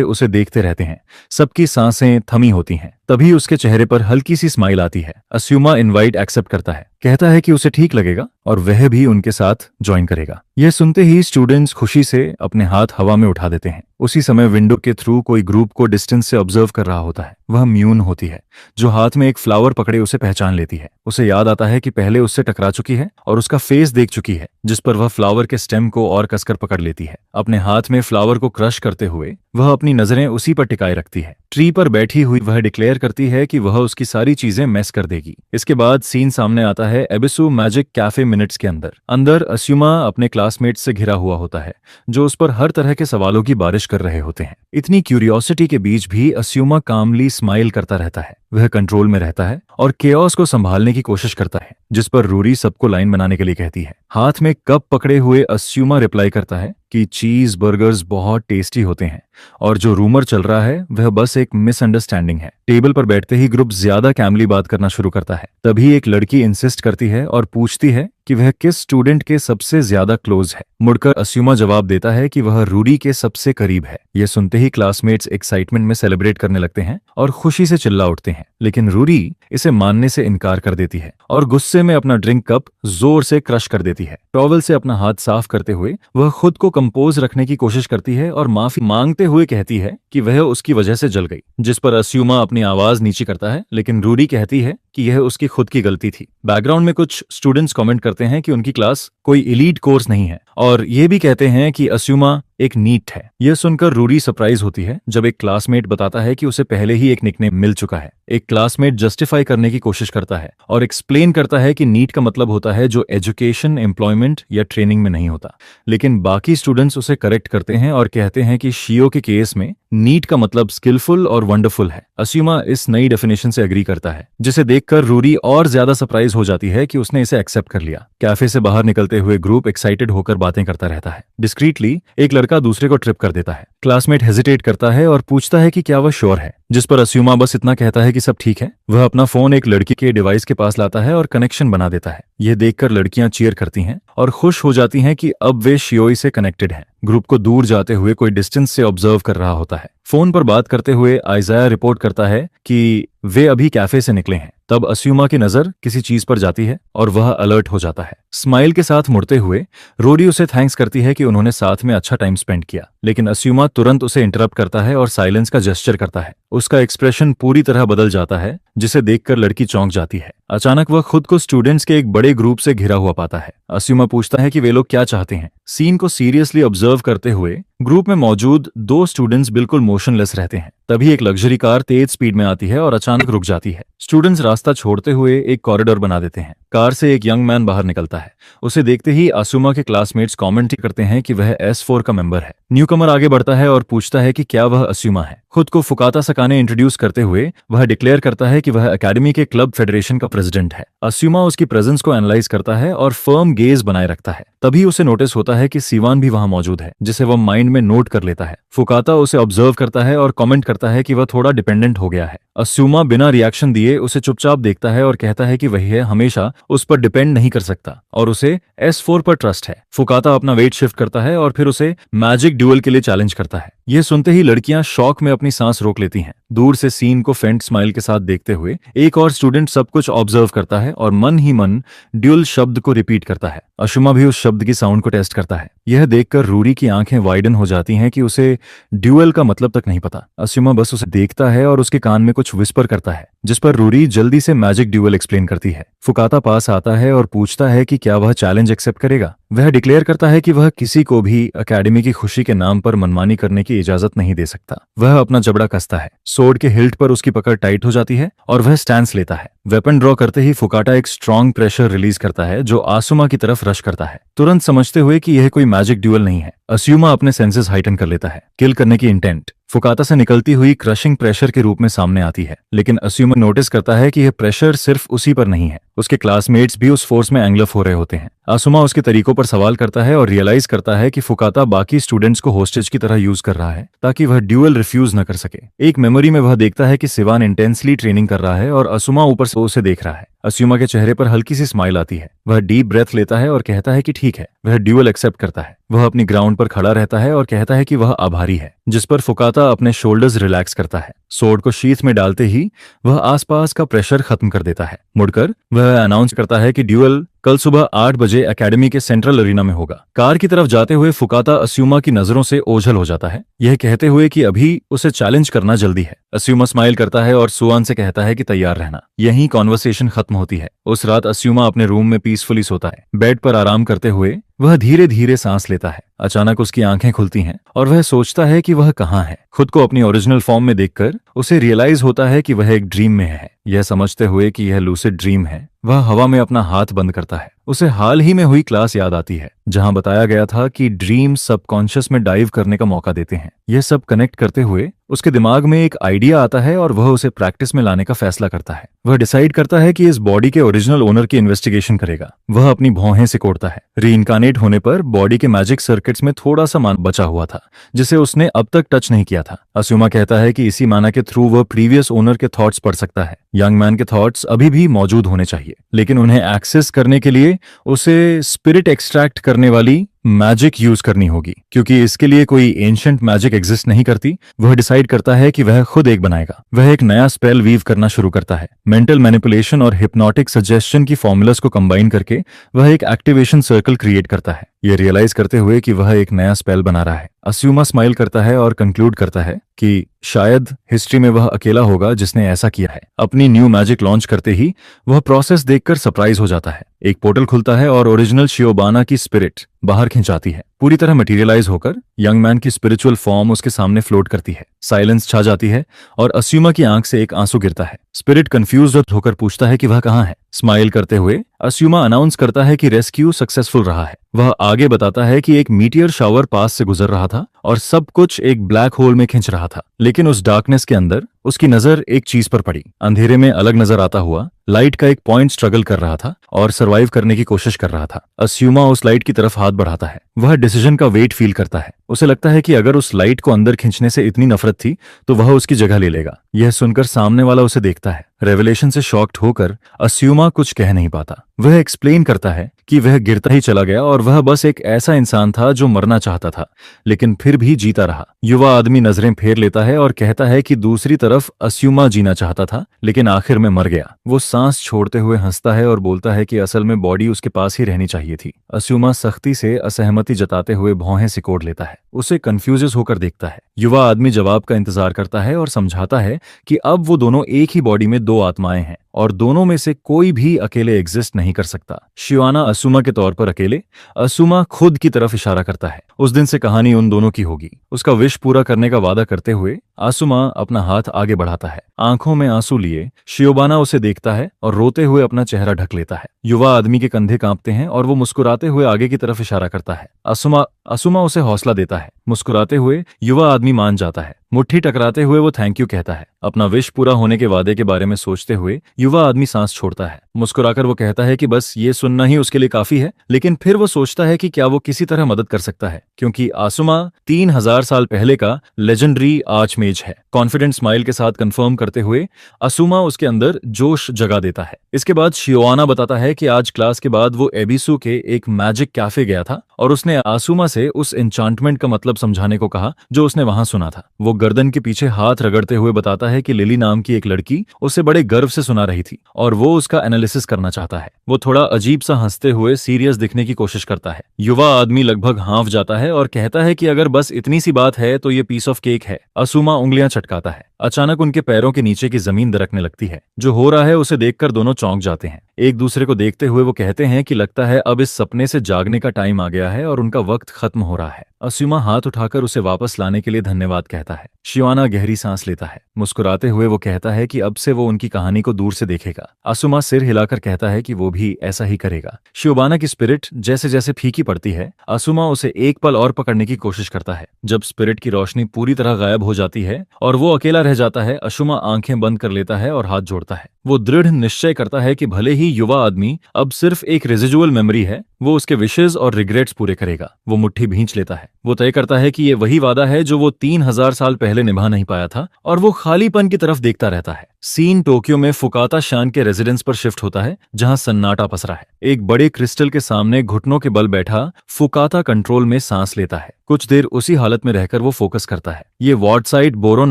उसे देखते रहते हैं। सबकी सांसें थमी होती हैं। तभी उसके चेहरे पर हल्की सी स्माइल आती है। असुमा इनवाइट एक्सेप्ट करता है, कहता है कि उसे ठीक लगेगा और वह भी उनके साथ ज्वाइन करेगा। यह सुनते ही स्टूडेंट्स खुशी से अपने हाथ हवा में उठा देते हैं। उसी समय विंडो के थ्रू कोई ग्रुप को डिस्टेंस से ऑब्जर्व कर रहा होता है। वह म्यून होती है, जो हाथ में एक फ्लावर पकड़े उसे पहचान लेती है। उसे याद आता है कि पहले उससे टकरा चुकी है और उसका फेस देख चुकी है, जिस पर वह फ्लावर के स्टेम को और कसकर पकड़ लेती है। अपने हाथ में फ्लावर को क्रश करते हुए वह अपनी नजरें उसी पर टिकाए रखती है। ट्री पर बैठी हुई वह डिक्लेयर करती है कि वह उसकी सारी चीजें मेस कर देगी। इसके बाद सीन सामने आता है एबिसु मैजिक कैफे मिनट्स के अंदर असुमा अपने क्लासमेट से घिरा हुआ होता है, जो उस पर हर तरह के सवालों की बारिश कर रहे होते हैं। इतनी क्यूरियोसिटी के बीच भी असुमा कामली स्माइल करता रहता है। वह कंट्रोल में रहता है और केओस को संभालने की कोशिश करता है, जिस पर रूरी सबको लाइन बनाने के लिए कहती है। हाथ में कप पकड़े हुए असुमा रिप्लाई करता है कि चीज बर्गर्स बहुत टेस्टी होते हैं और जो रूमर चल रहा है वह बस एक मिसअंडरस्टैंडिंग है। टेबल पर बैठते ही ग्रुप ज्यादा कैमली बात करना शुरू करता है। तभी एक लड़की इंसिस्ट करती है और पूछती है कि वह किस स्टूडेंट के सबसे ज्यादा क्लोज है। मुड़कर असुमा जवाब देता है कि वह रूरी के सबसे करीब है। यह सुनते ही क्लासमेट्स एक्साइटमेंट में सेलिब्रेट करने लगते हैं और खुशी से चिल्ला उठते हैं, लेकिन रूरी इसे मानने से इनकार कर देती है और गुस्से में अपना ड्रिंक कप जोर से क्रश कर देती है। टॉवल से अपना हाथ साफ करते हुए वह खुद को कंपोज रखने की कोशिश करती है और माफी मांगते हुए कहती है कि वह उसकी वजह से जल गई, जिस पर असुमा अपनी आवाज नीची करता है, लेकिन रूरी कहती है कि यह उसकी खुद की गलती थी। बैकग्राउंड में कुछ स्टूडेंट्स कमेंट करते हैं कि उनकी क्लास कोई एलीट कोर्स नहीं है और ये भी कहते हैं कि असुमा एक नीट है। यह सुनकर रूरी सरप्राइज होती है जब एक क्लासमेट बताता है कि उसे पहले ही एक निकनेम मिल चुका है। एक क्लासमेट जस्टिफाई करने की कोशिश करता है और एक्सप्लेन करता है कि नीट का मतलब होता है जो एजुकेशन, एम्प्लॉयमेंट या ट्रेनिंग में नहीं होता, लेकिन बाकी स्टूडेंट्स उसे करेक्ट करते हैं और कहते हैं कि शियो के केस में नीट का मतलब स्किलफुल और वंडरफुल है। असुमा इस नई डेफिनेशन से एग्री करता है, जिसे देखकर रूरी और ज्यादा सरप्राइज हो जाती है कि उसने इसे एक्सेप्ट कर लिया। कैफे से बाहर निकलते हुए ग्रुप एक्साइटेड होकर बातें करता रहता है। डिस्क्रीटली एक लड़का दूसरे को ट्रिप कर देता है। क्लासमेट हेजिटेट करता है और पूछता है कि क्या वह श्योर है, जिस पर असुमा बस इतना कहता है कि सब ठीक है। वह अपना फोन एक लड़की के डिवाइस के पास लाता है और कनेक्शन बना देता है। यह देखकर लड़कियां चीयर करती हैं और खुश हो जाती हैं कि अब वे शियोई से कनेक्टेड हैं। ग्रुप को दूर जाते हुए कोई डिस्टेंस से ऑब्जर्व कर रहा होता है। फोन पर बात करते हुए आइजाया रिपोर्ट करता है कि वे अभी कैफे से निकले हैं। तब अस्यूमा की नजर किसी चीज पर जाती है और वह अलर्ट हो जाता है। स्माइल के साथ मुड़ते हुए रोरी उसे थैंक्स करती है कि उन्होंने साथ में अच्छा टाइम स्पेंड किया, लेकिन अस्यूमा तुरंत उसे इंटरप्ट करता है और साइलेंस का जेस्चर करता है। उसका एक्सप्रेशन पूरी तरह बदल जाता है, जिसे देखकर लड़की चौंक जाती है। अचानक वह खुद को स्टूडेंट्स के एक बड़े ग्रुप से घिरा हुआ पाता है। अस्यूमा पूछता है कि वे लोग क्या चाहते हैं। सीन को सीरियसली ऑब्जर्व करते हुए ग्रुप में मौजूद 2 स्टूडेंट्स बिल्कुल मोशनलेस रहते हैं। तभी एक लग्जरी कार तेज स्पीड में आती है और अचानक रुक जाती है। स्टूडेंट्स रास्ता छोड़ते हुए एक कॉरिडोर बना देते हैं। कार से एक यंग मैन बाहर निकलता है। उसे देखते ही अस्यूमा के क्लासमेट्स कमेंट करते हैं कि वह S4 का मेंबर है। न्यूकमर आगे बढ़ता है और पूछता है कि क्या वह अस्यूमा है। खुद को फुकाता सकाने इंट्रोड्यूस करते हुए वह डिक्लेयर करता है कि वह एकेडमी के क्लब फेडरेशन का प्रेसिडेंट है। अस्यूमा उसकी प्रेजेंस को एनालाइज करता है और फर्म गेज बनाए रखता है। तभी उसे नोटिस होता है कि सीवान भी वहां मौजूद है, जिसे वह माइंड में नोट कर लेता है। फुकाता उसे ऑब्जर्व करता है और कमेंट करता है कि वह थोड़ा डिपेंडेंट हो गया है। अस्यूमा बिना रिएक्शन दिए उसे चुपचाप देखता है और कहता है कि वह हमेशा उस पर डिपेंड नहीं कर सकता और उसे S4 पर ट्रस्ट है। फुकाता अपना वेट शिफ्ट करता है और फिर उसे मैजिक ड्यूअल के लिए चैलेंज करता है। यह सुनते ही लड़कियां शॉक में अपनी सांस रोक लेती हैं। दूर से सीन को फेंट स्माइल के साथ देखते हुए एक और स्टूडेंट सब कुछ ऑब्जर्व करता है और मन ही मन ड्यूअल शब्द को रिपीट करता है। अस्यूमा भी उस शब्द की साउंड को टेस्ट करता है। यह देखकर रूरी की आंखें वाइडन हो जाती हैं कि उसे ड्यूअल का मतलब तक नहीं पता। अस्यूमा बस उसे देखता है और उसके कान में कुछ विस्पर करता है, जिस पर रूरी जल्दी से मैजिक ड्यूअल एक्सप्लेन करती है। फुकाता पास आता है और पूछता है कि क्या वह चैलेंज एक्सेप्ट करेगा। वह डिक्लेयर करता है कि वह किसी को भी एकेडमी की खुशी के नाम पर मनमानी करने की इजाजत नहीं दे सकता। वह अपना जबड़ा कसता है। सोर्ड के हिल्ट पर उसकी पकड़ टाइट हो जाती है और वह स्टैंस लेता है। वेपन ड्रॉ करते ही फुकाटा एक स्ट्रॉन्ग प्रेशर रिलीज करता है जो आसुमा की तरफ रश करता है, तुरंत समझते हुए कि यह कोई मैजिक ड्यूअल नहीं है। अस्यूमा अपने सेंसेस हाइटन कर लेता है। किल करने की इंटेंट फुकाता से निकलती हुई क्रशिंग प्रेशर के रूप में सामने आती है, लेकिन अस्यूमा नोटिस करता है कि यह प्रेशर सिर्फ उसी पर नहीं है, उसके क्लासमेट्स भी उस फोर्स में एंगलफ हो रहे होते हैं। आसुमा उसके तरीकों पर सवाल करता है और रियलाइज करता है कि फुकाता बाकी स्टूडेंट्स को होस्टेज की तरह यूज कर रहा है ताकि वह ड्यूअल रिफ्यूज न कर सके। एक मेमोरी में वह देखता है कि सिवान इंटेंसली ट्रेनिंग कर रहा है और आसुमा ऊपर से उसे देख रहा है। अस्यूमा के चेहरे पर हल्की सी स्माइल आती है। वह डीप ब्रेथ लेता है और कहता है कि ठीक है। वह ड्यूअल एक्सेप्ट करता है। वह अपनी ग्राउंड पर खड़ा रहता है और कहता है कि वह आभारी है, जिस पर फुकाता अपने शोल्डर्स रिलैक्स करता है। सोर्ड को शीथ में डालते ही वह आसपास का प्रेशर खत्म कर देता है। मुड़कर वह अनाउंस करता है कि ड्यूअल कल सुबह 8 बजे एकेडमी के सेंट्रल अरीना में होगा। कार की तरफ जाते हुए फुकाता अस्यूमा की नजरों से ओझल हो जाता है, यह कहते हुए कि अभी उसे चैलेंज करना जल्दी है। अस्यूमा स्माइल करता है और सुआन से कहता है कि तैयार रहना। यहीं कॉन्वर्सेशन खत्म होती है। उस रात अस्यूमा अपने रूम में पीसफुली सोता है। बेड पर आराम करते हुए वह धीरे धीरे सांस लेता है। अचानक उसकी आंखें खुलती हैं और वह सोचता है कि वह कहाँ है। खुद को अपनी ओरिजिनल फॉर्म में देखकर उसे रियलाइज होता है कि वह एक ड्रीम में है। यह समझते हुए कि यह लूसिड ड्रीम है, वह हवा में अपना हाथ बंद करता है। उसे हाल ही में हुई क्लास याद आती है, जहां बताया गया था कि ड्रीम सबकॉन्शियस में डाइव करने का मौका देते हैं। यह सब कनेक्ट करते हुए उसके दिमाग में एक आइडिया आता है और वह उसे प्रैक्टिस में लाने का फैसला करता है। वह डिसाइड करता है कि इस बॉडी के ओरिजिनल ओनर की इन्वेस्टिगेशन करेगा। वह अपनी भौहें सिकोड़ता है। रीइंकार्नेट होने पर बॉडी के मैजिक सर्किट्स में थोड़ा सा मान बचा हुआ था, जिसे उसने अब तक टच नहीं किया था। अस्यूमा कहता है कि इसी माना के थ्रू वह प्रीवियस ओनर के थॉट्स पढ़ सकता है। यंग मैन के थॉट्स अभी भी मौजूद होने चाहिए, लेकिन उन्हें एक्सेस करने के लिए उसे स्पिरिट एक्सट्रैक्ट करने वाली मैजिक यूज करनी होगी। क्योंकि इसके लिए कोई एंशिएंट मैजिक एग्जिस्ट नहीं करती, वह डिसाइड करता है कि वह खुद एक बनाएगा। वह एक नया स्पेल वीव करना शुरू करता है। मेंटल मैनिपुलेशन और हिप्नोटिक सजेशन की फॉर्मूलास को कंबाइन करके वह एक एक्टिवेशन सर्कल क्रिएट करता है, यह रियलाइज करते हुए कि वह एक नया स्पेल बना रहा है। अस्यूमा स्माइल करता है और कंक्लूड करता है कि शायद हिस्ट्री में वह अकेला होगा जिसने ऐसा किया है। अपनी न्यू मैजिक लॉन्च करते ही वह प्रोसेस देखकर सरप्राइज हो जाता है। एक पोर्टल खुलता है और ओरिजिनल शियोबाना की स्पिरिट बाहर खिंचाती है। पूरी तरह मटेरियलाइज होकर यंग मैन की स्पिरिचुअल फॉर्म उसके सामने फ्लोट करती है। साइलेंस छा जाती है और अस्यूमा की आंख से एक आंसू गिरता है। स्पिरिट कंफ्यूज्ड होकर पूछता है कि वह कहाँ है। स्माइल करते हुए अस्यूमा अनाउंस करता है कि रेस्क्यू सक्सेसफुल रहा है। वह आगे बताता है कि एक मीटियर शावर पास से गुजर रहा था और सब कुछ एक ब्लैक होल में खिंच रहा था, लेकिन उस डार्कनेस के अंदर उसकी नजर एक चीज पर पड़ी। अंधेरे में अलग नजर आता हुआ लाइट का एक पॉइंट स्ट्रगल कर रहा था और सरवाइव करने की कोशिश कर रहा था। अस्यूमा उस लाइट की तरफ हाथ बढ़ाता है। वह डिसीजन का वेट फील करता है। उसे लगता है कि अगर उस लाइट को अंदर खींचने से इतनी नफरत थी तो वह उसकी जगह ले लेगा। यह सुनकर सामने वाला उसे देखता है। रेवलेशन से शॉक्ड होकर अस्यूमा कुछ कह नहीं पाता। वह एक्सप्लेन करता है कि वह गिरता ही चला गया और वह बस एक ऐसा इंसान था जो मरना चाहता था लेकिन फिर भी जीता रहा। युवा आदमी नजरें फेर लेता है और कहता है कि दूसरी तरफ अस्यूमा जीना चाहता था लेकिन आखिर में मर गया। वो सांस छोड़ते हुए हंसता है और बोलता है कि असल में बॉडी उसके पास ही रहनी चाहिए थी। अस्यूमा सख्ती से असहमति जताते हुए भौहें सिकोड़ लेता है। उसे कंफ्यूज होकर देखता है। युवा आदमी जवाब का इंतजार करता है और समझाता है कि अब वो दोनों एक ही बॉडी में दो आत्माएं हैं और दोनों में से कोई भी अकेले एग्जिस्ट नहीं कर सकता। शिवाना असुमा के तौर पर अकेले। असुमा खुद की तरफ इशारा करता है। उस दिन से कहानी उन दोनों की होगी। उसका विश पूरा करने का वादा करते हुए आसुमा अपना हाथ आगे बढ़ाता है। आंखों में आंसू लिए शियोबाना उसे देखता है और रोते हुए अपना चेहरा ढक लेता है। युवा आदमी के कंधे कांपते हैं और वो मुस्कुराते हुए आगे की तरफ इशारा करता है। असुमा उसे हौसला देता है। मुस्कुराते हुए युवा आदमी मान जाता है। मुट्ठी टकराते हुए वो थैंक यू कहता है। अपना विश पूरा होने के वादे के बारे में सोचते हुए युवा आदमी सांस छोड़ता है। मुस्कुराकर वो कहता है कि बस ये सुनना ही उसके लिए काफी है, लेकिन फिर वो सोचता है कि क्या वो किसी तरह मदद कर सकता है, क्योंकि आसुमा 3000 साल पहले का लेजेंडरी आर्चमेज है। कॉन्फिडेंट स्माइल के साथ कंफर्म करते हुए असुमा उसके अंदर जोश जगा देता है। इसके बाद शियोआना बताता है कि आज क्लास के बाद वो एबिसु के एक मैजिक कैफे गया था और उसने आसुमा से उस एन्चांटमेंट का मतलब समझाने को कहा जो उसने वहां सुना था। वो गर्दन के पीछे हाथ रगड़ते हुए बताता है कि लिली नाम की एक लड़की उसे बड़े गर्व से सुना रही थी और वो उसका एनालिसिस करना चाहता है। वो थोड़ा अजीब सा हंसते हुए सीरियस दिखने की कोशिश करता है। युवा आदमी लगभग हाँफ जाता है और कहता है कि अगर बस इतनी सी बात है तो ये पीस ऑफ केक है। असुमा उंगलियां चटकाता है। अचानक उनके पैरों के नीचे की जमीन दरकने लगती है। जो हो रहा है उसे देखकर दोनों चौंक जाते हैं। एक दूसरे को देखते हुए वो कहते हैं कि लगता है अब इस सपने से जागने का टाइम आ गया है और उनका वक्त खत्म हो रहा है। असुमा हाथ उठाकर उसे वापस लाने के लिए धन्यवाद कहता है। शिवाना गहरी सांस लेता है। मुस्कुराते हुए वो कहता है कि अब से वो उनकी कहानी को दूर से देखेगा। असुमा सिर हिलाकर कहता है कि वो भी ऐसा ही करेगा। शिवाना की स्पिरिट जैसे जैसे फीकी पड़ती है, असुमा उसे एक पल और पकड़ने की कोशिश करता है। जब स्पिरिट की रोशनी पूरी तरह गायब हो जाती है और वो अकेला रह जाता है, असुमा आंखें बंद कर लेता है और हाथ जोड़ता है। वो दृढ़ निश्चय करता है कि भले ही युवा आदमी अब सिर्फ एक रेजिजुअल मेमोरी है, वो उसके विशेष और रिग्रेट्स पूरे करेगा। वो मुट्ठी भींच लेता है। वो तय करता है कि ये वही वादा है जो वो 3000 साल पहले निभा नहीं पाया था और वो खालीपन की तरफ देखता रहता है। सीन टोक्यो में फुकाता शान के रेजिडेंस पर शिफ्ट होता है, जहां सन्नाटा पसरा है। एक बड़े क्रिस्टल के सामने घुटनों के बल बैठा फुकाता कंट्रोल में सांस लेता है। कुछ देर उसी हालत में रहकर वो फोकस करता है। ये वार्डसाइड बोरोन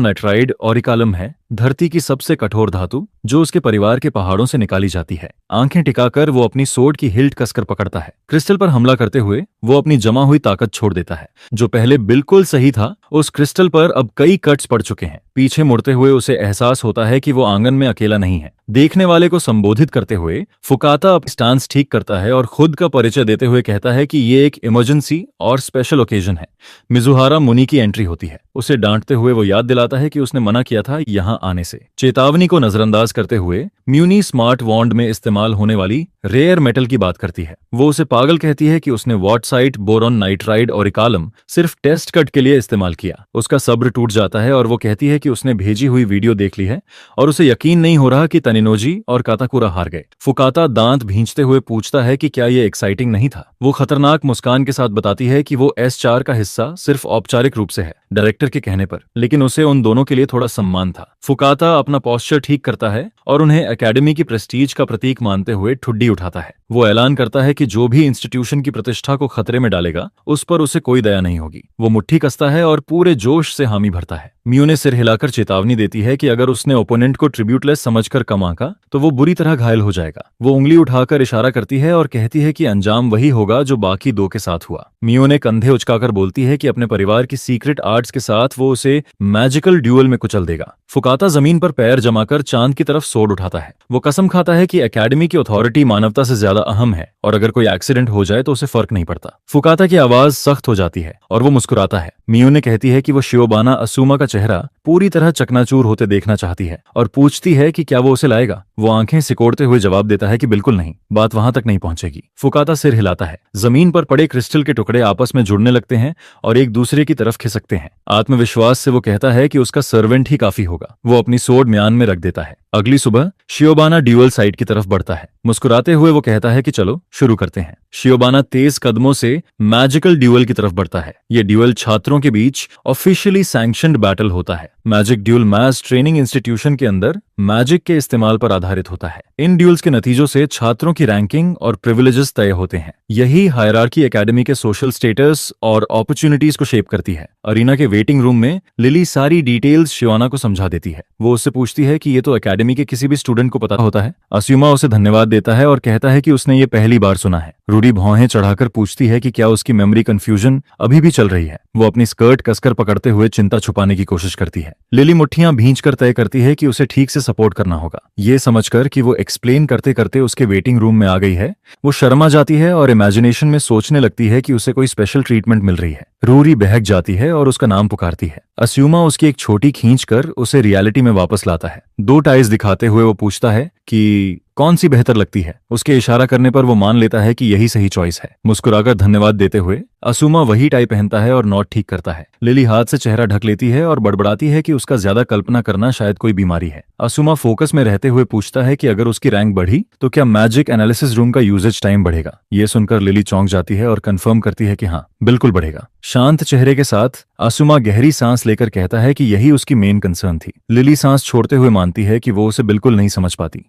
नाइट्राइड ऑरिकालम है, धरती की सबसे कठोर धातु जो उसके परिवार के पहाड़ों से निकाली जाती है। आंखें टिकाकर वो अपनी सोड की हिल्ट कसकर पकड़ता है। क्रिस्टल पर हमला करते हुए वो अपनी जमा हुई ताकत छोड़ देता है। जो पहले बिल्कुल सही था, उस क्रिस्टल पर अब कई कट्स पड़ चुके हैं। पीछे मुड़ते हुए उसे एहसास होता है कि वो आंगन में अकेला नहीं है। देखने वाले को संबोधित करते हुए फुकाता अपनी स्टांस ठीक करता है और खुद का परिचय देते हुए कहता है कि ये एक इमरजेंसी और स्पेशल ओकेजन है। मिजुहारा मुनि की एंट्री होती है। उसे डांटते हुए वो याद दिलाता है कि उसने मना किया था यहाँ आने से। चेतावनी को नजरअंदाज करते हुए म्यूनी स्मार्ट वॉन्ड में इस्तेमाल होने वाली रेयर मेटल की बात करती है। वो उसे पागल कहती है कि उसने वाटसाइट बोरोन नाइट्राइड और इकालम सिर्फ टेस्ट कट के लिए इस्तेमाल किया। उसका सब्र टूट जाता है और वो कहती है कि उसने भेजी हुई वीडियो देख ली है और उसे यकीन नहीं हो रहा कि तनिनोजी और काताकुरा हार गए। फुकाता दांत भींचते हुए पूछता है कि क्या ये एक्साइटिंग नहीं था। वो खतरनाक मुस्कान के साथ बताती है कि वो S4 का हिस्सा सिर्फ औपचारिक रूप से है, डायरेक्टर के कहने पर, लेकिन उसे उन दोनों के लिए थोड़ा सम्मान था। फुकाता अपना पोस्चर ठीक करता है और उन्हें एकेडमी की प्रेस्टीज का प्रतीक मानते हुए ठुड्डी उठाता है। वो ऐलान करता है कि जो भी इंस्टीट्यूशन की प्रतिष्ठा को खतरे में डालेगा उस पर उसे कोई दया नहीं होगी। वो मुट्ठी कसता है और पूरे जोश से हामी भरता है। म्यू ने सिर हिलाकर चेतावनी देती है कि अगर उसने ओपोनेंट को ट्रिब्यूटलेस समझकर कम आंका तो वो बुरी तरह घायल हो जाएगा। वो उंगली उठाकर इशारा करती है और कहती है कि अंजाम वही होगा जो बाकी दो के साथ हुआ। म्यू ने कंधे उचकाकर बोलती है कि अपने परिवार की सीक्रेट आर्ट्स के साथ वो उसे मैजिकल ड्यूअल में कुचल देगा। फुकाता जमीन पर पैर जमाकर चांद की तरफ सोड उठाता है। वो कसम खाता है कि एकेडमी की अथॉरिटी मानवता से ज्यादा अहम है और अगर कोई एक्सीडेंट हो जाए तो उसे फर्क नहीं पड़ता। फुकाता की आवाज सख्त हो जाती है और वो मुस्कुराता है। मियो ने कहती है कि वो शियोबाना असुमा का चेहरा पूरी तरह चकनाचूर होते देखना चाहती है और पूछती है कि क्या वो उसे लाएगा। वो आंखें सिकोड़ते हुए जवाब देता है कि बिल्कुल नहीं, बात वहां तक नहीं पहुंचेगी। फुकाता सिर हिलाता है। जमीन पर पड़े क्रिस्टल के टुकड़े आपस में जुड़ने लगते हैं और एक दूसरे की तरफ खिसकते हैं। आत्मविश्वास से वो कहता है कि उसका सर्वेंट ही काफी होगा। वो अपनी सोर्ड म्यान में रख देता है। अगली सुबह शियोबाना ड्यूअल साइट की तरफ बढ़ता है। मुस्कुराते हुए वो कहता है कि चलो शुरू करते हैं। शियोबाना तेज कदमों से मैजिकल ड्यूअल की तरफ बढ़ता है। ये ड्यूअल छात्रों के बीच ऑफिशियली सैंक्शनड बैटल होता है। Magic dual maths training institution के अंदर मैजिक के इस्तेमाल पर आधारित होता है। इन ड्यूल्स के नतीजों से छात्रों की रैंकिंग और प्रिविलेजेस तय होते हैं। यही हायरार्की एकेडमी के सोशल स्टेटस और अपॉर्चुनिटीज को शेप करती है। अरीना के वेटिंग रूम में लिली सारी डिटेल्स शिवाना को समझा देती है। वो उससे पूछती है कि ये तो एकेडमी के किसी भी स्टूडेंट को पता होता है। अस्युमा उसे धन्यवाद देता है और कहता है कि उसने ये पहली बार सुना है। रूडी भौहें चढ़ाकर पूछती है कि क्या उसकी मेमोरी कंफ्यूजन अभी भी चल रही है। वो अपनी स्कर्ट कसकर पकड़ते हुए चिंता छुपाने की कोशिश करती है। लिली मुट्ठियां भींचकर तय करती है कि उसे ठीक से सपोर्ट करना होगा। ये समझकर कि वो एक्सप्लेन करते करते उसके वेटिंग रूम में आ गई है, वो शर्मा जाती है और इमेजिनेशन में सोचने लगती है कि उसे कोई स्पेशल ट्रीटमेंट मिल रही है। रूरी बहक जाती है और उसका नाम पुकारती है। अस्युमा उसकी एक छोटी खींचकर उसे रियलिटी में वापस लाता है। 2 टाइज दिखाते हुए वो पूछता है कि कौन सी बेहतर लगती है। उसके इशारा करने पर वो मान लेता है कि यही सही चॉइस है। मुस्कुराकर धन्यवाद देते हुए असुमा वही टाई पहनता है और नॉट ठीक करता है। लिली हाथ से चेहरा ढक लेती है और बड़बड़ाती है कि उसका ज्यादा कल्पना करना शायद कोई बीमारी है। असुमा फोकस में रहते हुए पूछता है कि अगर उसकी रैंक बढ़ी तो क्या मैजिक एनालिसिस रूम का यूजेज टाइम बढ़ेगा। ये सुनकर लिली चौंक जाती है और कंफर्म करती है कि हाँ, बिल्कुल बढ़ेगा। शांत चेहरे के साथ असुमा गहरी सांस लेकर कहता है कि यही उसकी मेन कंसर्न थी। लिली सांस छोड़ते हुए मानती है कि वो उसे बिल्कुल नहीं समझ पाती।